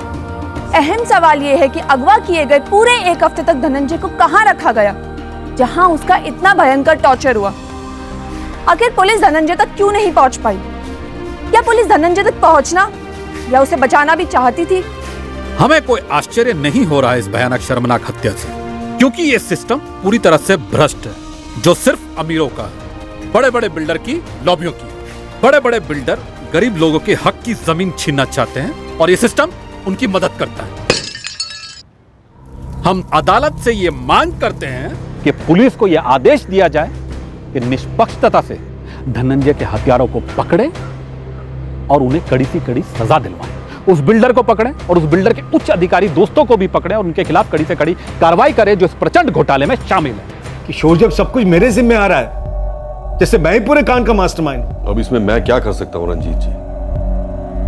अहम सवाल यह है कि अगवा किए गए पूरे एक हफ्ते तक धनंजय को कहां रखा गया, जहां उसका इतना भयंकर टॉर्चर हुआ। आखिर पुलिस धनंजय तक क्यों नहीं पहुंच पाई? क्या पुलिस धनंजय तक पहुंचना या उसे बचाना भी चाहती थी? हमें कोई आश्चर्य नहीं हो रहा है इस भयानक शर्मनाक हत्या से, क्योंकि ये सिस्टम पूरी तरह से भ्रष्ट है, जो सिर्फ अमीरों का है, बड़े बड़े बिल्डर की लॉबियों की। बड़े बड़े बिल्डर गरीब लोगों के हक की जमीन छीनना चाहते हैं और ये सिस्टम उनकी मदद करता है। हम अदालत से ये मांग करते हैं कि पुलिस को यह आदेश दिया जाए कि निष्पक्षता से धनंजय के हथियारों को पकड़े और उन्हें कड़ी से कड़ी सजा दिलवाएं। उस बिल्डर को पकड़ें और उस बिल्डर के उच्च अधिकारी दोस्तों को भी पकड़ें और उनके खिलाफ कड़ी से कड़ी कार्रवाई करें जो इस प्रचंड घोटाले में शामिल है। किशोर, जब सब कुछ मेरे जिम्मे आ रहा है, जैसे मैं ही पूरे कांड का मास्टरमाइंड। अब इसमें मैं क्या कर सकता हूँ रंजीत जी?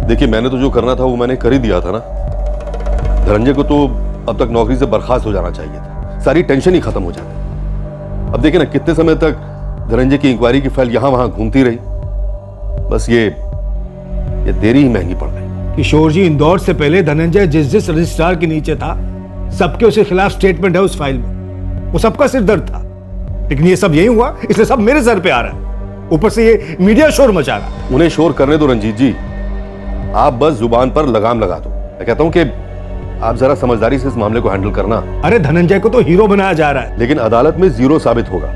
देखिए, मैंने तो जो करना था वो मैंने कर ही दिया था ना। धनंजय को तो अब तक नौकरी से बर्खास्त हो जाना चाहिए था, सारी टेंशन ही खत्म हो जाती। अब देखिए ना, कितने समय तक धनंजय की इंक्वायरी की फाइल यहां वहां घूमती रही। बस ये देरी ही महंगी पड़ गई। किशोर जी, इंदौर से पहले धनंजय जिस रजिस्ट्रार के नीचे था, सबके उसके खिलाफ स्टेटमेंट है उस फाइल में। वो सबका सिर दर्द था, लेकिन ये सब यही हुआ, इसलिए सब मेरे सर पे आ रहा है। ऊपर से ये मीडिया शोर मचा रहा। उन्हें शोर करने दो रंजीत जी, आप बस जुबान पर लगाम लगा दो। मैं कहता हूं कि आप जरा समझदारी से इस मामले को हैंडल करना। अरे धनंजय को तो हीरो बनाया जा रहा है, लेकिन अदालत में जीरो साबित होगा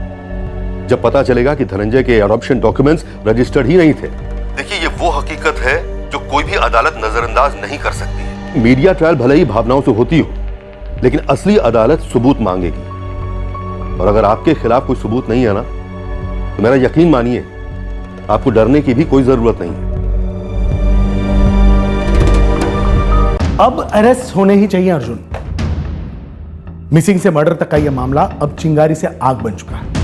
जब पता चलेगा कि धनंजय के एडॉप्शन डॉक्यूमेंट्स रजिस्टर्ड ही नहीं थे। देखिए, ये वो हकीकत है जो कोई भी अदालत नजरअंदाज नहीं कर सकती है। मीडिया ट्रायल भले ही भावनाओं से होती हो, लेकिन असली अदालत सबूत मांगेगी। और अगर आपके खिलाफ कोई सबूत नहीं है ना, तो मेरा यकीन मानिए, आपको डरने की भी कोई जरूरत नहीं है। अब अरेस्ट होने ही चाहिए अर्जुन। मिसिंग से मर्डर तक का यह मामला अब चिंगारी से आग बन चुका है।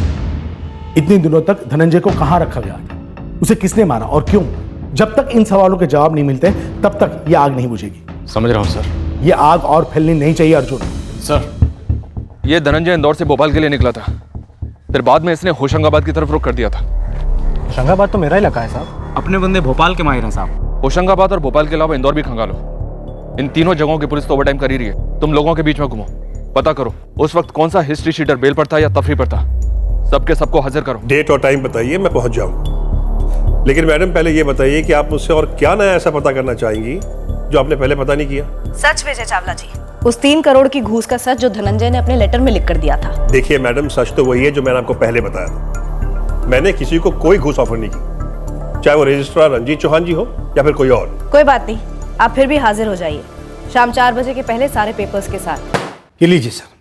इतने दिनों तक धनंजय को कहां रखा गया, उसे किसने मारा और क्यों? जब तक इन सवालों के जवाब नहीं मिलते, तब तक यह आग नहीं बुझेगी। समझ रहा हूं सर। यह आग और फैलनी नहीं चाहिए अर्जुन। सर, यह धनंजय इंदौर से भोपाल के लिए निकला था, फिर बाद में इसने होशंगाबाद की तरफ रुख कर दिया था। होशंगाबाद तो मेरा इलाका है साहब। अपने बंदे भोपाल के माहिर हैं साहब। होशंगाबाद और भोपाल के अलावा इंदौर भी खंगालो। इन तीनों जगहों की पुलिस तो ओवरटाइम कर ही रही है। तुम लोगों के बीच में घूमो, पता करो उस वक्त कौन सा हिस्ट्री शीटर बेल पर था या तफरी पर था। सबके सबको हाजिर करो। डेट और टाइम बताइए, मैं पहुंच जाऊं। लेकिन मैडम, पहले ये बताइए कि आप मुझसे और क्या नया ऐसा पता करना चाहेंगी जो आपने पहले पता नहीं किया? सच विजय चावला जी, उस 3 करोड़ की घूस का सच जो धनंजय ने अपने लेटर में लिख कर दिया था। देखिए मैडम, सच तो वही है जो मैंने आपको पहले बताया था। मैंने किसी को कोई घूस ऑफर नहीं की, चाहे वो रजिस्ट्रार रंजीत चौहान जी हो या फिर कोई और। कोई बात नहीं, आप फिर भी हाजिर हो जाइए शाम 4 बजे के पहले सारे पेपर्स के साथ। ये लीजिए सर,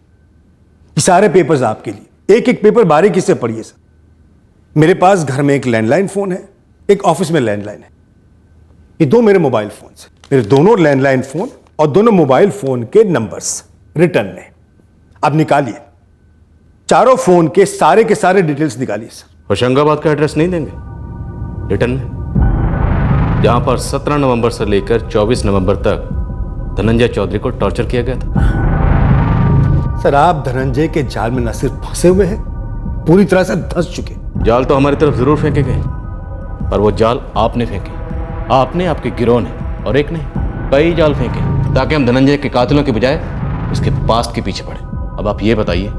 ये सारे पेपर्स आपके लिए। एक एक पेपर बारीकी से पढ़िए सर। मेरे पास घर में एक लैंडलाइन फोन है, एक ऑफिस में लैंडलाइन है। ये 2 मेरे मोबाइल फोन है। मेरे दोनों लैंडलाइन फोन और दोनों मोबाइल फोन के नंबर्स रिटर्न में। अब निकालिए, चारों फोन के सारे डिटेल्स निकालिए सर। होशंगाबाद का एड्रेस नहीं देंगे रिटर्न में, जहां पर 17 नवंबर से लेकर 24 नवंबर तक धनंजय चौधरी को टॉर्चर किया गया था। सर, आप धनंजय के जाल में न सिर्फ फंसे हुए हैं, पूरी तरह से धंस चुके। जाल तो हमारी तरफ जरूर फेंके गए, पर वो जाल आपने फेंके। आपने, आपके गिरोह ने, और एक नहीं। कई जाल फेंके ताकि हम धनंजय के कातिलों के बजाय उसके पास्ट के पीछे पड़े। अब आप ये बताइए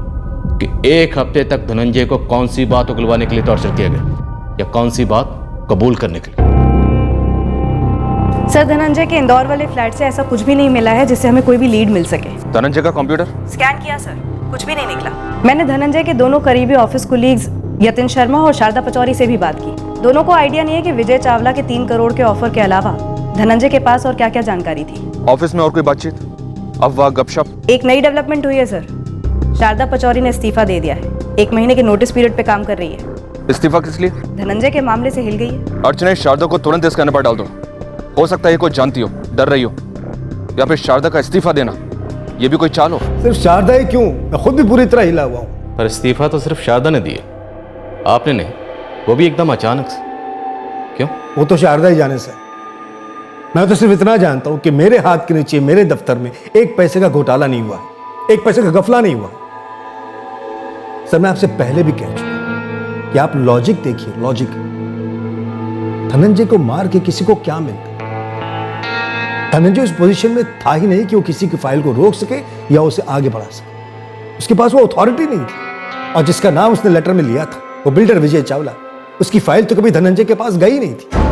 कि एक हफ्ते तक धनंजय को कौन सी बात उगलवाने के लिए टॉर्चर किया गया या कौन सी बात कबूल करने के लिए? सर, धनंजय के इंदौर वाले फ्लैट से ऐसा कुछ भी नहीं मिला है जिससे हमें कोई भी लीड मिल सके। धनंजय का कंप्यूटर स्कैन किया सर, कुछ भी नहीं निकला। मैंने धनंजय के दोनों करीबी ऑफिस कोलीग्स यतिन शर्मा और शारदा पचौरी से भी बात की। दोनों को आइडिया नहीं है कि विजय चावला के 3 करोड़ के ऑफर के अलावा धनंजय के पास और क्या क्या जानकारी थी। ऑफिस में और कोई बातचीत, अफवाह, गपशप? एक नई डेवलपमेंट हुई है सर, शारदा पचौरी ने इस्तीफा दे दिया है। 1 महीने के नोटिस पीरियड पे काम कर रही है। इस्तीफा किस लिए? धनंजय के मामले से हिल गई है। अर्चना, शारदा को तुरंत इस कहने पर डाल दो। हो सकता है ये कोई जानती हो, डर रही हो, या फिर शारदा का इस्तीफा देना ये भी कोई चाल हो। सिर्फ शारदा ही क्यों, मैं खुद भी पूरी तरह हिला हुआ हूँ। पर इस्तीफा तो सिर्फ शारदा ने दिया, आपने नहीं, वो भी एकदम अचानक से। क्यों? वो तो शारदा ही जाने से। मैं तो सिर्फ इतना जानता हूं कि मेरे हाथ के नीचे मेरे दफ्तर में 1 पैसे का घोटाला नहीं हुआ, 1 पैसे का गफला नहीं हुआ। सर, मैं आपसे पहले भी कह चुका कि आप लॉजिक देखिए, लॉजिक। धनंजय को मार के किसी को क्या मिलता? धनंजय उस पोजीशन में था ही नहीं कि वो किसी की फाइल को रोक सके या उसे आगे बढ़ा सके। उसके पास वो अथॉरिटी नहीं थी। और जिसका नाम उसने लेटर में लिया था, वो बिल्डर विजय चावला, उसकी फाइल तो कभी धनंजय के पास गई नहीं थी।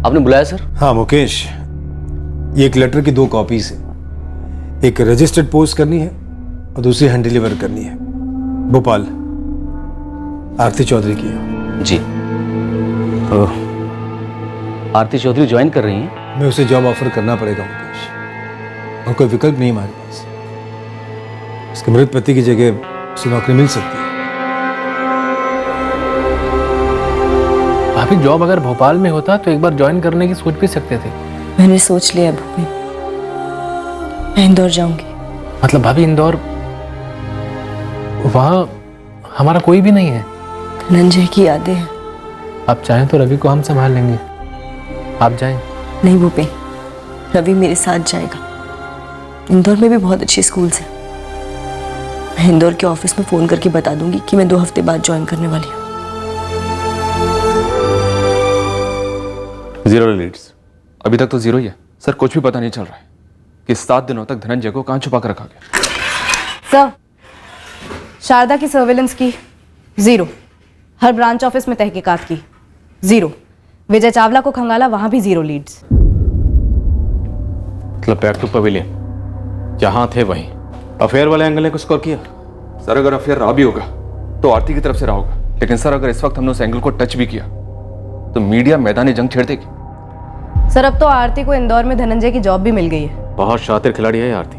आपने बुलाया सर? हाँ मुकेश, ये एक लेटर की 2 कॉपीज है। एक रजिस्टर्ड पोस्ट करनी है और दूसरी हैंड डिलीवर करनी है। भोपाल, आरती चौधरी की है। जी। आरती चौधरी ज्वाइन कर रही हैं? मैं उसे जॉब ऑफर करना पड़ेगा मुकेश, और कोई विकल्प नहीं हमारे पास। उसके मृत पति की जगह उसे नौकरी मिल सकती है। भाभी, जॉब अगर भोपाल में होता तो एक बार ज्वाइन करने की सोच भी सकते थे। मैंने सोच लिया भूपी, मैं इंदौर जाऊंगी। मतलब भाभी, इंदौर, वहां हमारा कोई भी नहीं है। धनंजय की यादें हैं। आप चाहें तो रवि को हम संभाल लेंगे, आप जाएं। नहीं भूपी, रवि मेरे साथ जाएगा। इंदौर में भी बहुत अच्छे स्कूल्स हैं। मैं इंदौर के ऑफिस में फोन करके बता दूंगी कि मैं 2 हफ्ते बाद ज्वाइन करने वाली हूँ। 0 लीड्स। अभी तक तो 0 ही है सर। कुछ भी पता नहीं चल रहा है कि 7 दिनों तक धनंजय को कहां छुपा कर रखा गया। सर, शारदा की सर्वेलेंस की 0, हर ब्रांच ऑफिस में तहकीकात की 0, विजय चावला को खंगाला, वहां भी 0 लीड्स। मतलब बैक टू पवेलियन, जहां थे वहीं। अफेयर वाले एंगल ने कुछ स्कोर किया? सर, अगर अफेयर रहा भी होगा तो आरती की तरफ से रहा होगा। लेकिन सर, अगर इस वक्त हमने उस एंगल को टच भी किया तो मीडिया मैदानी जंग छेड़ देगी। सर, अब तो आरती को इंदौर में धनंजय की जॉब भी मिल गई है। बहुत शातिर खिलाड़ी है आरती।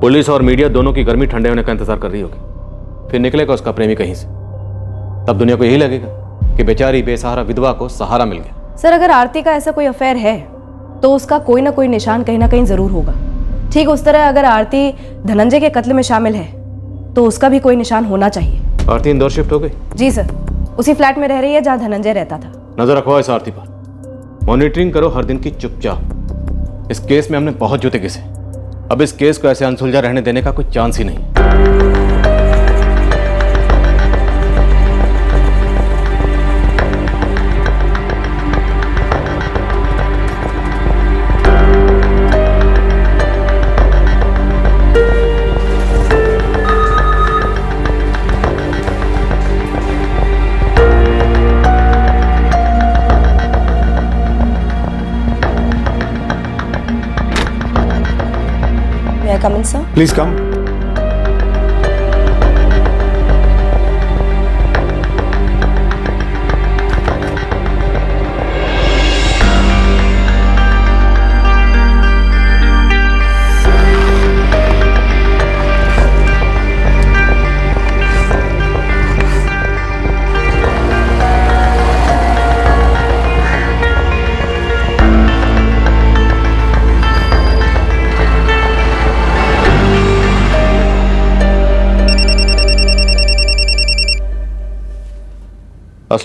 पुलिस और मीडिया दोनों की गर्मी ठंडे होने का इंतजार कर रही होगी। फिर निकलेगा उसका प्रेमी कहीं से, तब दुनिया को यही लगेगा कि बेचारी बेसहारा विधवा को सहारा मिल गया। सर, अगर आरती का ऐसा कोई अफेयर है तो उसका कोई ना कोई निशान कहीं ना कहीं जरूर होगा। ठीक उस तरह अगर आरती धनंजय के कत्ल में शामिल है तो उसका भी कोई निशान होना चाहिए। आरती इंदौर शिफ्ट हो गई? जी सर, उसी फ्लैट में रह रही है जहां धनंजय रहता था। नजर रखो इस आरती पर, मॉनिटरिंग करो हर दिन की चुपचाप। इस केस में हमने बहुत जूते घिसे, अब इस केस को ऐसे अनसुलझा रहने देने का कोई चांस ही नहीं। Come in, sir. Please come.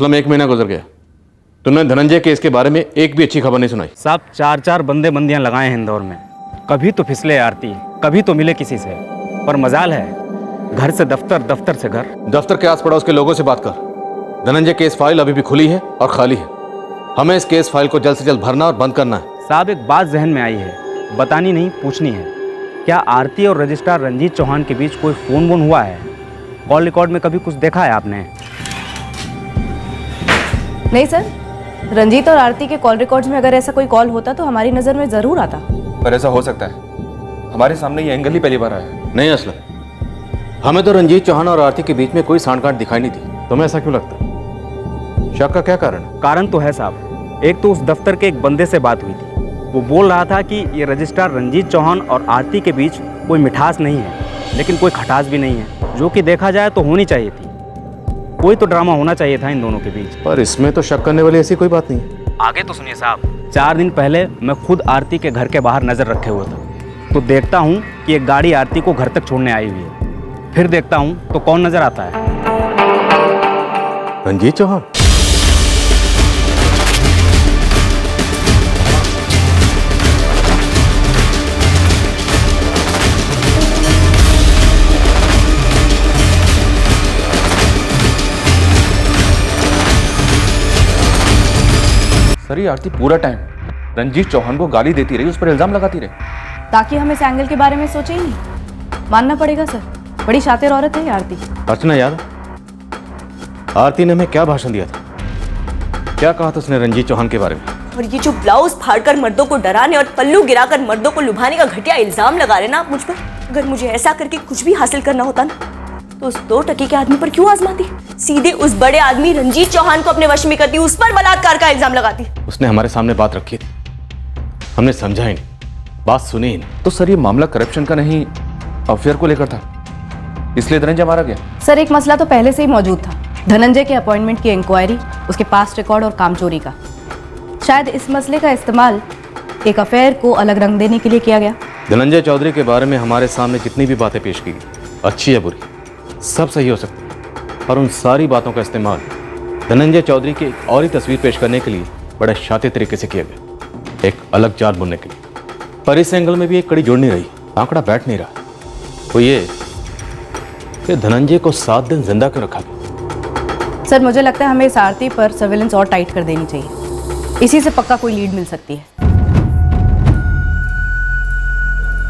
Aslam 1 महीना गुजर गया, तुमने धनंजय केस के बारे में एक भी अच्छी खबर नहीं सुनाई। साहब 4-4 बंदे बंदियां लगाए हैं इंदौर में, कभी तो फिसले आरती, कभी तो मिले किसी से, पर मजाल है घर से दफ्तर, दफ्तर से घर। दफ्तर के आस पड़ोस के लोगों से बात कर। धनंजय केस फाइल अभी भी खुली है और खाली है। हमें इस केस फाइल को जल्द से जल्द भरना और बंद करना है। साहब एक बात जहन में आई है, बतानी नहीं पूछनी है। क्या आरती और रजिस्ट्रार रंजीत चौहान के बीच कोई फोन वोन हुआ है? कॉल रिकॉर्ड में कभी कुछ देखा है आपने? नहीं सर, रंजीत और आरती के कॉल रिकॉर्ड्स में अगर ऐसा कोई कॉल होता तो हमारी नज़र में ज़रूर आता। पर ऐसा हो सकता है, हमारे सामने ये एंगल ही पहली बार आया है। नहीं असलम, हमें तो रंजीत चौहान और आरती के बीच में कोई सांठगांठ दिखाई नहीं दी। तुम्हें ऐसा क्यों लगता है? शक का क्या कारण है? कारण तो है साहब। एक तो उस दफ्तर के एक बंदे से बात हुई थी, वो बोल रहा था कि ये रजिस्ट्रार रंजीत चौहान और आरती के बीच कोई मिठास नहीं है, लेकिन कोई खटास भी नहीं है, जो कि देखा जाए तो होनी चाहिए थी। कोई तो ड्रामा होना चाहिए था इन दोनों के बीच। पर इसमें तो शक करने वाली ऐसी कोई बात नहीं है। आगे तो सुनिए साहब, 4 दिन पहले मैं खुद आरती के घर के बाहर नजर रखे हुए था, तो देखता हूँ कि एक गाड़ी आरती को घर तक छोड़ने आई हुई है। फिर देखता हूँ तो कौन नजर आता है? रंजीत चौहान। सर ये आरती पूरा टाइम रंजीत चौहान को गाली देती रही, उस पर इल्जाम लगाती रही, ताकि हम इस एंगल के बारे में सोचे ही नहीं। मानना पड़ेगा सर, बड़ी शातिर औरत है ये आरती। अर्चना याद है? आरती ने हमें क्या भाषण दिया था? क्या कहा था उसने रंजीत चौहान के बारे में? और ये जो ब्लाउज फाड़कर मर्दों को डराने और पल्लू गिराकर मर्दों को लुभाने का घटिया इल्जाम लगा रहे ना आप मुझ पर। अगर मुझे ऐसा करके कुछ भी हासिल करना होता ना, तो उस 2 टके के आदमी पर क्यों आजमाती? सीधे उस बड़े आदमी रंजीत चौहान को अपने वश में करती, उस पर बलात्कार का इल्जाम लगाती। उसने हमारे सामने बात रखी थी, हमने समझा ही नहीं, बात सुनी ही नहीं। तो सर ये मामला करप्शन का नहीं, अफेयर को लेकर था, इसलिए धनंजय मारा गया। सर एक मसला तो पहले से ही मौजूद था, धनंजय के अपॉइंटमेंट की इंक्वायरी, उसके पास्ट रिकॉर्ड और काम चोरी का। शायद इस मसले का इस्तेमाल एक अफेयर को अलग रंग देने के लिए किया गया। धनंजय चौधरी के बारे में हमारे सामने जितनी भी बातें पेश की, अच्छी या बुरी, सब सही हो सकती है, और उन सारी बातों का इस्तेमाल धनंजय चौधरी की एक और ही तस्वीर पेश करने के लिए बड़े शातिर तरीके से किया गया, एक अलग जाल बुनने के लिए। पर इस एंगल में भी एक कड़ी जुड़ नहीं रही, आंकड़ा बैठ नहीं रहा। वो ये कि धनंजय को 7 दिन जिंदा क्यों रखा गया? सर मुझे लगता है हमें इस आरती पर सर्विलेंस और टाइट कर देनी चाहिए, इसी से पक्का कोई लीड मिल सकती है।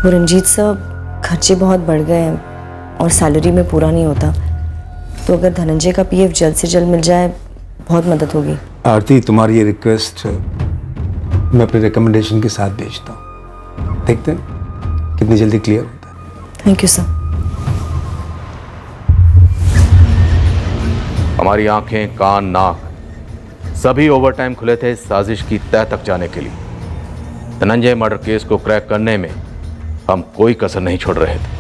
वो रंजीत साहब खर्चे बहुत बढ़ गए हैं और सैलरी में पूरा नहीं होता, तो अगर धनंजय का पीएफ जल्द से जल्द मिल जाए बहुत मदद होगी। आरती तुम्हारी ये रिक्वेस्ट मैं अपने रिकमेंडेशन के साथ भेजता हूँ, देखते हैं कितनी जल्दी क्लियर होता है। Thank you sir. हमारी आंखें, कान, नाक सभी ओवरटाइम खुले थे साजिश की तह तक जाने के लिए। धनंजय मर्डर केस को क्रैक करने में हम कोई कसर नहीं छोड़ रहे थे,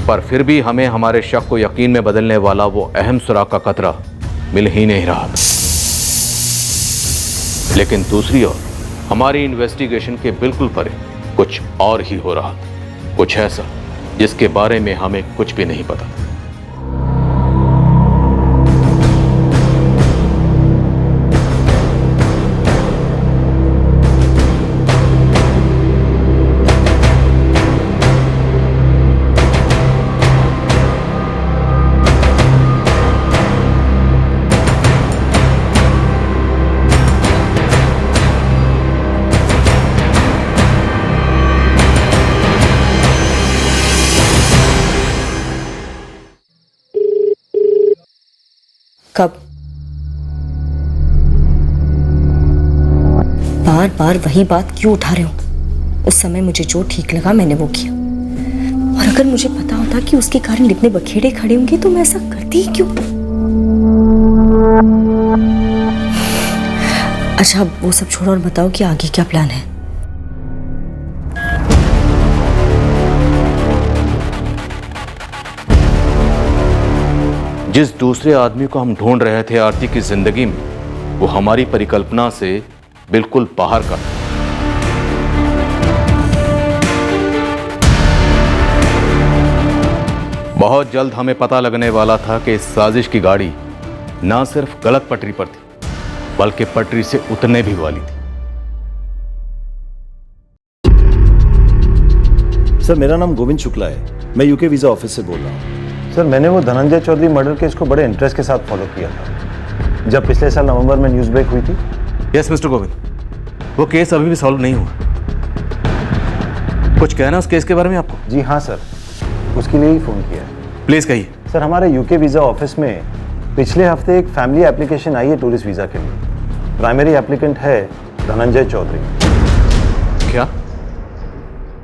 पर फिर भी हमें हमारे शक को यकीन में बदलने वाला वो अहम सुराग का खतरा मिल ही नहीं रहा था। लेकिन दूसरी ओर हमारी इन्वेस्टिगेशन के बिल्कुल परे कुछ और ही हो रहा था, कुछ ऐसा जिसके बारे में हमें कुछ भी नहीं पता। कब? बार बार वही बात क्यों उठा रहे हो? उस समय मुझे जो ठीक लगा मैंने वो किया, और अगर मुझे पता होता कि उसके कारण इतने बखेड़े खड़े होंगे तो मैं ऐसा करती ही क्यों? अच्छा अब वो सब छोड़ो और बताओ कि आगे क्या प्लान है? जिस दूसरे आदमी को हम ढूंढ रहे थे आरती की जिंदगी में, वो हमारी परिकल्पना से बिल्कुल बाहर का था। बहुत जल्द हमें पता लगने वाला था कि इस साजिश की गाड़ी ना सिर्फ गलत पटरी पर थी, बल्कि पटरी से उतरने भी वाली थी। सर मेरा नाम गोविंद शुक्ला है, मैं यूके वीज़ा ऑफिस से बोल रहा हूँ। सर मैंने वो धनंजय चौधरी मर्डर केस को बड़े इंटरेस्ट के साथ फॉलो किया था जब पिछले साल नवंबर में न्यूज़ ब्रेक हुई थी। यस मिस्टर गोविंद, वो केस अभी भी सॉल्व नहीं हुआ। कुछ कहना उस केस के बारे में आपको? जी हाँ सर, उसके लिए ही फ़ोन किया है। प्लीज़ कहिए। सर हमारे यूके वीज़ा ऑफिस में पिछले हफ्ते एक फैमिली एप्लीकेशन आई है टूरिस्ट वीज़ा के लिए। प्राइमरी एप्लीकेंट है धनंजय चौधरी। क्या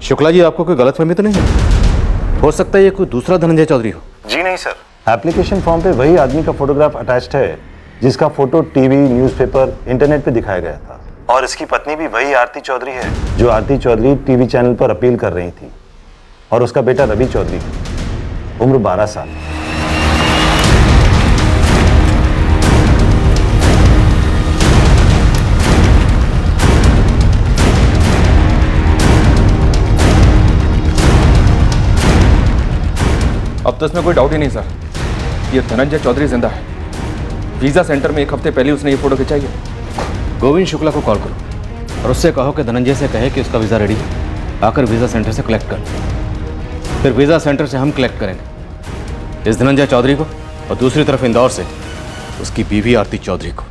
शुक्ला जी, आपको कोई गलतफहमी तो नहीं है? हो सकता है ये कोई दूसरा धनंजय चौधरी हो। जी नहीं सर, एप्लीकेशन फॉर्म पे वही आदमी का फोटोग्राफ अटैच्ड है जिसका फोटो टीवी, न्यूज़पेपर, इंटरनेट पे दिखाया गया था। और इसकी पत्नी भी वही आरती चौधरी है जो आरती चौधरी टीवी चैनल पर अपील कर रही थी। और उसका बेटा रवि चौधरी, उम्र 12 साल। अब तो इसमें कोई डाउट ही नहीं सर, ये धनंजय चौधरी जिंदा है। वीजा सेंटर में एक हफ्ते पहले उसने ये फोटो खिंचाई है। गोविंद शुक्ला को कॉल करो और उससे कहो कि धनंजय से कहे कि उसका वीज़ा रेडी है, आकर वीज़ा सेंटर से कलेक्ट कर। फिर वीज़ा सेंटर से हम कलेक्ट करेंगे इस धनंजय चौधरी को, और दूसरी तरफ इंदौर से उसकी बीवी आरती चौधरी को।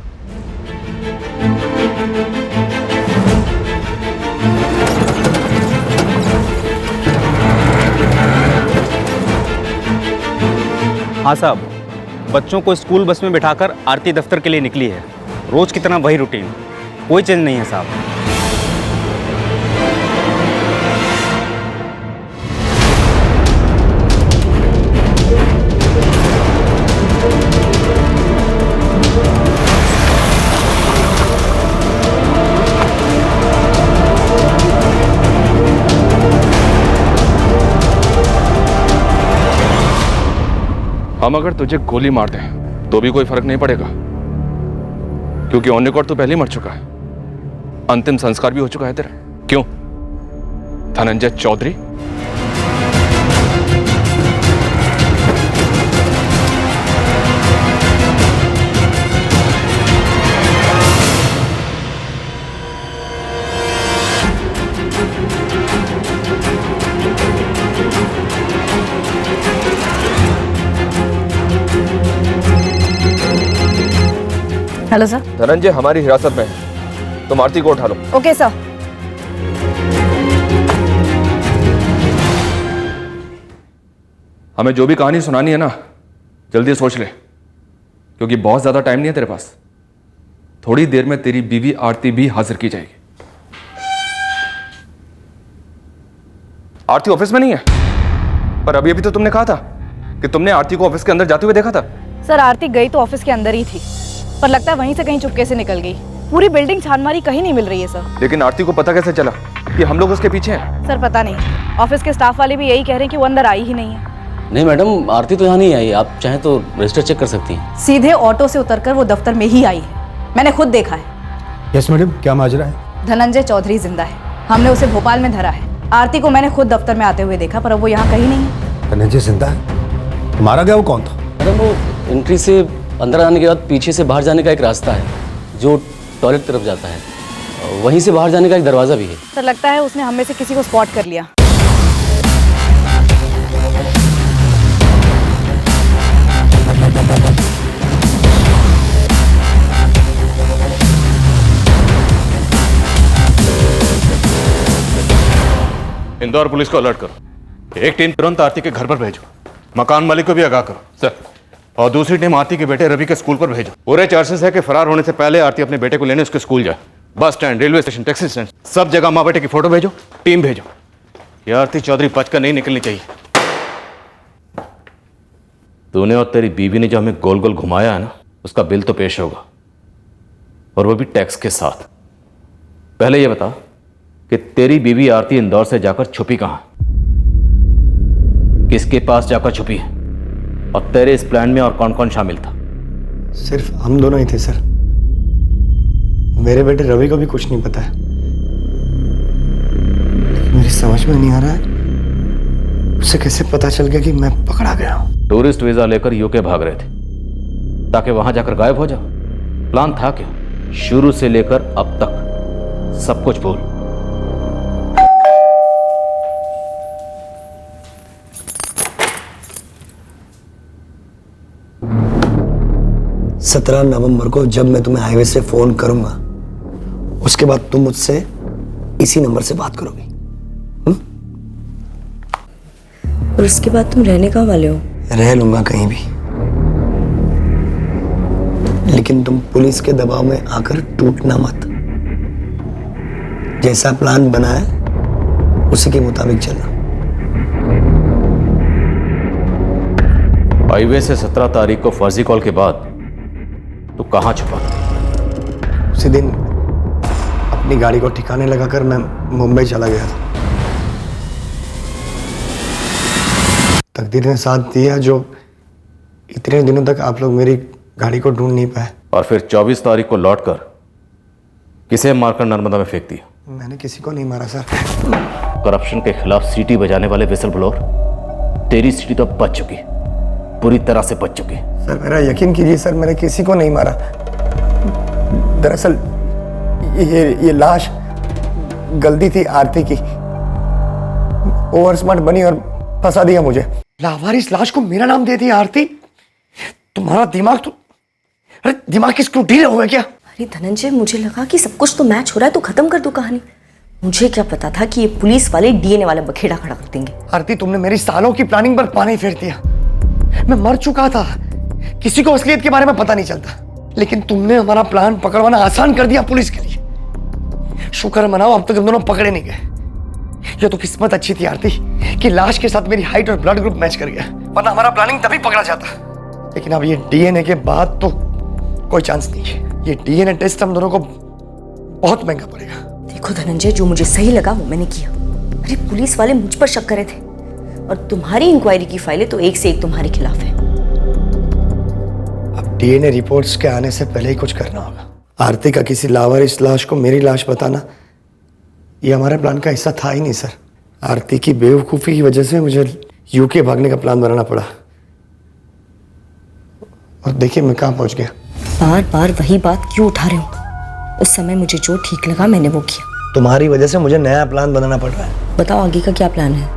हाँ साहब, बच्चों को स्कूल बस में बिठाकर आरती दफ्तर के लिए निकली है। रोज की तरह वही रूटीन, कोई चेंज नहीं है साहब। हम अगर तुझे गोली मार दें तो भी कोई फर्क नहीं पड़ेगा, क्योंकि ऑन रिकॉर्ड तो पहले ही मर चुका है। अंतिम संस्कार भी हो चुका है तेरा। क्यों धनंजय चौधरी? Hello sir. धनंजय हमारी हिरासत में है, तुम आरती को उठा लो। Okay sir. हमें जो भी कहानी सुनानी है ना, जल्दी सोच ले, क्योंकि बहुत ज्यादा टाइम नहीं है तेरे पास। थोड़ी देर में तेरी बीवी आरती भी हाजिर की जाएगी। आरती ऑफिस में नहीं है, पर अभी अभी तो तुमने कहा था कि तुमने आरती को ऑफिस के अंदर जाते हुए देखा था। सर आरती गई तो ऑफिस के अंदर ही थी, पर लगता है वहीं से कहीं चुपके से निकल गई। पूरी बिल्डिंग छान मारी, कहीं नहीं मिल रही है सर। लेकिन आरती को पता कैसे चला कि हम लोग उसके पीछे हैं? सर पता नहीं, ऑफिस के स्टाफ वाले भी यही कह रहे हैं कि वो अंदर आई ही नहीं है। नहीं मैडम, आरती तो यहाँ नहीं आई। आप चाहें तो रजिस्टर चेक कर सकती हैं। सीधे ऑटो से उतरकर वो दफ्तर में ही आई है, मैंने खुद देखा है। यस मैडम, क्या माजरा है? धनंजय चौधरी जिंदा है, हमने उसे भोपाल में धरा है। आरती को मैंने खुद दफ्तर में आते हुए देखा, पर अब वो यहाँ कहीं नहीं है। धनंजय जिंदा है? मारा गया वो कौन था? मैडम वो एंट्री से अंदर आने के बाद पीछे से बाहर जाने का एक रास्ता है जो टॉयलेट तरफ जाता है, वहीं से बाहर जाने का एक दरवाज़ा भी है। सर लगता है उसने हम में से किसी को स्पॉट कर लिया। इंदौर पुलिस को अलर्ट करो। एक टीम तुरंत आरती के घर पर भेजो, मकान मालिक को भी आगाह करो सर, और दूसरी टीम आरती के बेटे रवि के स्कूल पर भेजो। पूरे चार्जेस है कि फरार होने से पहले आरती अपने बेटे को लेने उसके स्कूल जाए। Bus stand, railway station, taxi stand, सब जगह माँ बेटे की फोटो भेजो, टीम भेजो। ये आरती चौधरी बचकर नहीं निकलनी चाहिए। तूने और तेरी बीवी ने जो हमें गोल गोल घुमाया है ना, उसका बिल तो पेश होगा, और वो भी टैक्स के साथ। पहले ये बता कि तेरी बीवी आरती इंदौर से जाकर छुपी कहाँ, किसके पास जाकर छुपी है, और तेरे इस प्लान में और कौन कौन शामिल था? सिर्फ हम दोनों ही थे सर। मेरे बेटे रवि को भी कुछ नहीं पता है। मेरी समझ में नहीं आ रहा है उसे कैसे पता चल गया कि मैं पकड़ा गया हूं। टूरिस्ट वीजा लेकर यूके भाग रहे थे, ताकि वहां जाकर गायब हो जाओ? प्लान था क्या? शुरू से लेकर अब तक सब कुछ बोल। सत्रह नवंबर को जब मैं तुम्हें हाईवे से फोन करूंगा, उसके बाद तुम मुझसे इसी नंबर से बात करोगी। और उसके बाद तुम रहने कहाँ वाले हो? रह लूंगा कहीं भी, लेकिन तुम पुलिस के दबाव में आकर टूटना मत। जैसा प्लान बना है उसी के मुताबिक चलना। हाईवे से 17 तारीख को फर्जी कॉल के बाद तो कहां छुपा? उसी दिन अपनी गाड़ी को ठिकाने लगाकर मैं मुंबई चला गया था। तकदीर ने साथ दिया जो इतने दिनों तक आप लोग मेरी गाड़ी को ढूंढ नहीं पाए। और फिर 24 तारीख को लौटकर किसे मारकर नर्मदा में फेंक दिया? मैंने किसी को नहीं मारा सर। करप्शन के खिलाफ सीटी बजाने वाले विसल ब्लोअर, तेरी सीटी तो बच चुकी, पूरी तरह से बच चुकी। सर मेरा यकीन कीजिए सर, मैंने किसी को नहीं मारा। दरअसल ये लाश गलती थी आरती की। ओवर स्मार्ट बनी और फंसा दिया मुझे। लावारिस लाश को मेरा नाम दे दिया आरती। तुम्हारा दिमाग तो, अरे दिमाग की स्क्रू ढीला हुआ क्या? अरे धनंजय, मुझे लगा कि सब कुछ तो मैच हो रहा है तो खत्म कर दो कहानी। मुझे क्या पता था कि ये पुलिस वाले डीएनए वाला बखेड़ा खड़ा कर देंगे। आरती, तुमने मेरी सालों की प्लानिंग पर पानी फेर दिया। मैं मर चुका था, किसी को असलियत के बारे में पता नहीं चलता, लेकिन तुमने हमारा प्लान पकड़वाना आसान कर दिया पुलिस के लिए। शुक्र मनाओ अब तक हम दोनों पकड़े नहीं गए। ये तो किस्मत अच्छी थी आरती कि लाश के साथ मेरी हाइट और ब्लड ग्रुप मैच कर गया, वरना हमारा प्लानिंग तभी पकड़ा जाता। लेकिन अब ये डीएनए के बाद तो कोई चांस नहीं है। ये डीएनए टेस्ट हम दोनों को बहुत महंगा पड़ेगा। देखो धनंजय, जो मुझे सही लगा वो मैंने किया। अरे पुलिस वाले मुझ पर शक कर रहे थे और तुम्हारी इंक्वायरी की फाइलें तो एक से एक तुम्हारे खिलाफ है। अब डीएनए रिपोर्ट्स के आने से पहले ही कुछ करना होगा। आरती का किसी लावारिस लाश को मेरी लाश बताना ये हमारे प्लान का हिस्सा था ही नहीं सर। आरती की बेवकूफ़ी की वजह से मुझे यूके भागने का प्लान बनाना पड़ा। और देखिए मैं कहाँ पहुँच गया। बार बार वही बात क्यों उठा रहे हो? उस समय मुझे जो ठीक लगा मैंने वो किया। तुम्हारी वजह से मुझे नया प्लान बनाना पड़ रहा है। बताओ आगे का क्या प्लान है?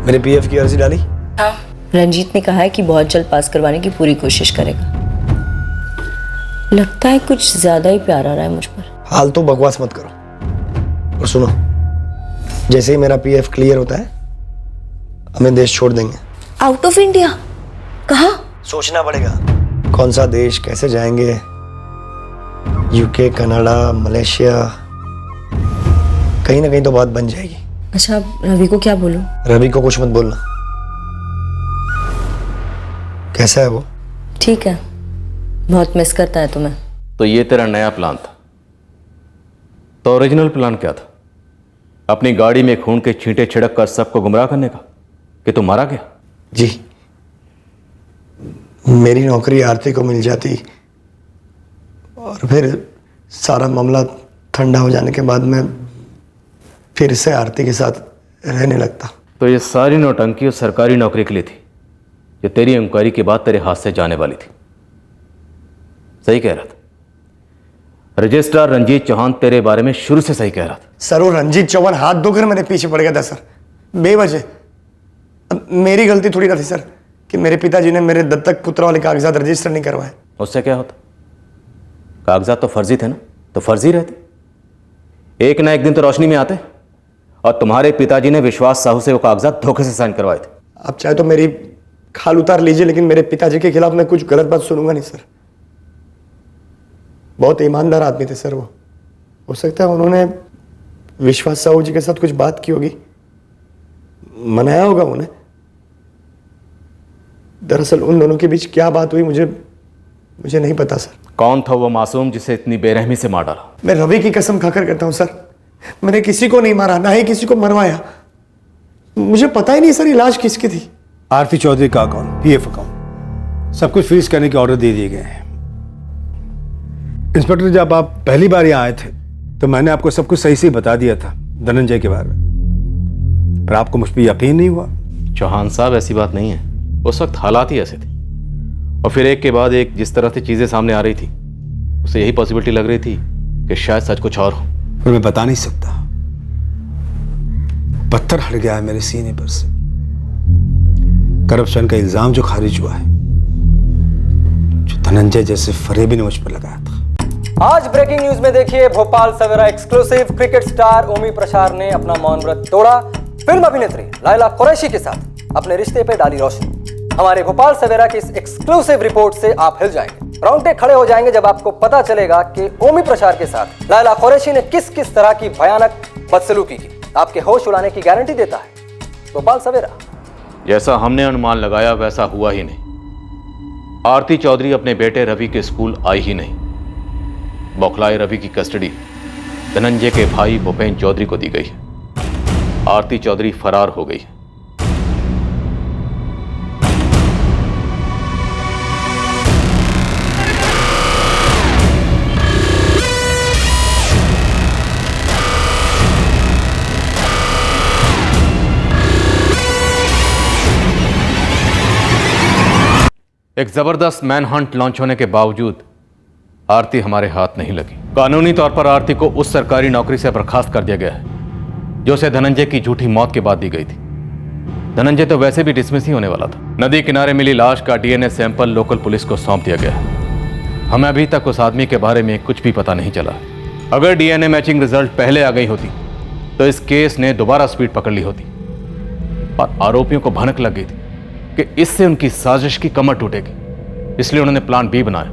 मैंने पीएफ की अर्जी डाली। हाँ, रंजीत ने कहा है कि बहुत जल्द पास करवाने की पूरी कोशिश करेगा। लगता है कुछ ज्यादा ही प्यार आ रहा है मुझ पर। फालतू बकवास मत करो। और सुनो, जैसे ही मेरा पीएफ क्लियर होता है हमें देश छोड़ देंगे। Out of India? कहाँ? सोचना पड़ेगा कौन सा देश, कैसे जाएंगे। यूके, कनाडा, मलेशिया, कहीं ना कहीं तो बात बन जाएगी। अच्छा, रवि को क्या बोलूं? रवि को कुछ मत बोलना। कैसा है वो? ठीक है, बहुत मिस करता है तुम्हें। तो ये तेरा नया प्लान था? तो ओरिजिनल प्लान क्या था? अपनी गाड़ी में खून के छींटे छिड़क कर सबको गुमराह करने का कि तू मारा गया? जी, मेरी नौकरी आरती को मिल जाती और फिर सारा मामला ठंडा हो जाने के बाद मैं फिर से आरती के साथ रहने लगता। तो ये सारी नौटंकी उस सरकारी नौकरी के लिए थी जो तेरी इंक्वायरी के बाद तेरे हाथ से जाने वाली थी। सही कह रहा था रजिस्ट्रार रंजीत चौहान, तेरे बारे में शुरू से सही कह रहा था। सर वो रंजीत चौहान हाथ धोकर मेरे पीछे पड़ गया था सर, बेवजह। अब मेरी गलती थोड़ी ना थी सर कि मेरे पिताजी ने मेरे दत्तक पुत्र वाले कागजात रजिस्टर नहीं करवाए। उससे क्या होता? कागजात तो फर्जी थे ना, तो फर्जी रहते। एक ना एक दिन तो रोशनी में आते। और तुम्हारे पिताजी ने विश्वास साहू से वो कागजात धोखे से साइन करवाए थे। आप चाहे तो मेरी खाल उतार लीजिए, लेकिन मेरे पिताजी के खिलाफ मैं कुछ गलत बात सुनूंगा नहीं सर। बहुत ईमानदार आदमी थे सर वो। हो सकता है उन्होंने विश्वास साहू जी के साथ कुछ बात की होगी, मनाया होगा उन्हें। दरअसल उन दोनों के बीच क्या बात हुई मुझे नहीं पता सर। कौन था वो मासूम जिसे इतनी बेरहमी से मार डाला? मैं रवि की कसम खाकर कहता हूं सर, मैंने किसी को नहीं मारा, ना ही किसी को मरवाया। मुझे पता ही नहीं सर ये लाश किसकी थी। आरती चौधरी का अकाउंट, पीएफ अकाउंट, सब कुछ फ्रीज करने के ऑर्डर दे दिए गए हैं। इंस्पेक्टर, जब आप पहली बार यहाँ आए थे तो मैंने आपको सब कुछ सही से बता दिया था धनंजय के बारे में, पर आपको मुझ पर यकीन नहीं हुआ। चौहान साहब, ऐसी बात नहीं है। उस वक्त हालात ही ऐसे थे और फिर एक के बाद एक जिस तरह से चीजें सामने आ रही थी, उसे यही पॉसिबिलिटी लग रही थी कि शायद सच कुछ और हो। पर मैं बता नहीं सकता, पत्थर हट गया है मेरे सीने पर से। करप्शन का इल्जाम जो खारिज हुआ है, जो धनंजय जैसे फरेबी ने मुझ पर लगाया था। आज ब्रेकिंग न्यूज में देखिए, भोपाल सवेरा एक्सक्लूसिव। क्रिकेट स्टार ओमी प्रसाद ने अपना मौन व्रत तोड़ा। फिल्म अभिनेत्री लायला कुरैशी के साथ अपने रिश्ते पे डाली रोशनी। हमारे भोपाल सवेरा की इस एक्सक्लूसिव रिपोर्ट से आप हिल जाएंगे, रोंगटे खड़े हो जाएंगे जब आपको पता चलेगा कि ओमी प्रसाद के साथ लायला कुरैशी ने किस किस तरह की भयानक बदसलूकी की। आपके होश उड़ाने की गारंटी देता है भोपाल सवेरा। जैसा हमने अनुमान लगाया वैसा हुआ ही नहीं। आरती चौधरी अपने बेटे रवि के स्कूल आई ही नहीं। बौखलाए रवि की कस्टडी धनंजय के भाई भूपेन चौधरी को दी गई है। आरती चौधरी फरार हो गई है। एक जबरदस्त मैन हंट लॉन्च होने के बावजूद आरती हमारे हाथ नहीं लगी। कानूनी तौर पर आरती को उस सरकारी नौकरी से बर्खास्त कर दिया गया है जो उसे धनंजय की झूठी मौत के बाद दी गई थी। धनंजय तो वैसे भी डिसमिस ही होने वाला था। नदी किनारे मिली लाश का डीएनए सैंपल लोकल पुलिस को सौंप दिया गया है। हमें अभी तक उस आदमी के बारे में कुछ भी पता नहीं चला। अगर डीएनए मैचिंग रिजल्ट पहले आ गई होती तो इस केस ने दोबारा स्पीड पकड़ ली होती और आरोपियों को भनक लग गई थी कि इससे उनकी साजिश की कमर टूटेगी। इसलिए उन्होंने प्लान बी बनाया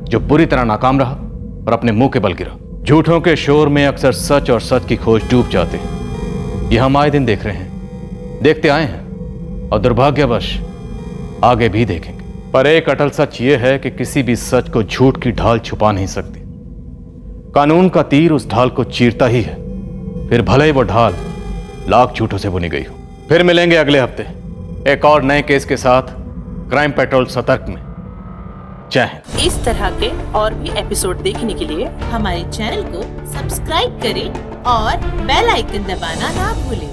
जो बुरी तरह नाकाम रहा और अपने मुंह के बल गिरा। झूठों के शोर में अक्सर सच और सच की खोज डूब जाते हैं। यह हम आए दिन देख रहे हैं, देखते आए हैं और दुर्भाग्यवश आगे भी देखेंगे। पर एक अटल सच यह है कि किसी भी सच को झूठ की ढाल छुपा नहीं सकती। कानून का तीर उस ढाल को चीरता ही है, फिर भले ही वो ढाल लाख झूठों से बुनी गई हो। फिर मिलेंगे अगले हफ्ते एक और नए केस के साथ क्राइम पेट्रोल सतर्क में। जय हिंद। इस तरह के और भी एपिसोड देखने के लिए हमारे चैनल को सब्सक्राइब करें और बेल आइकन दबाना ना भूलें।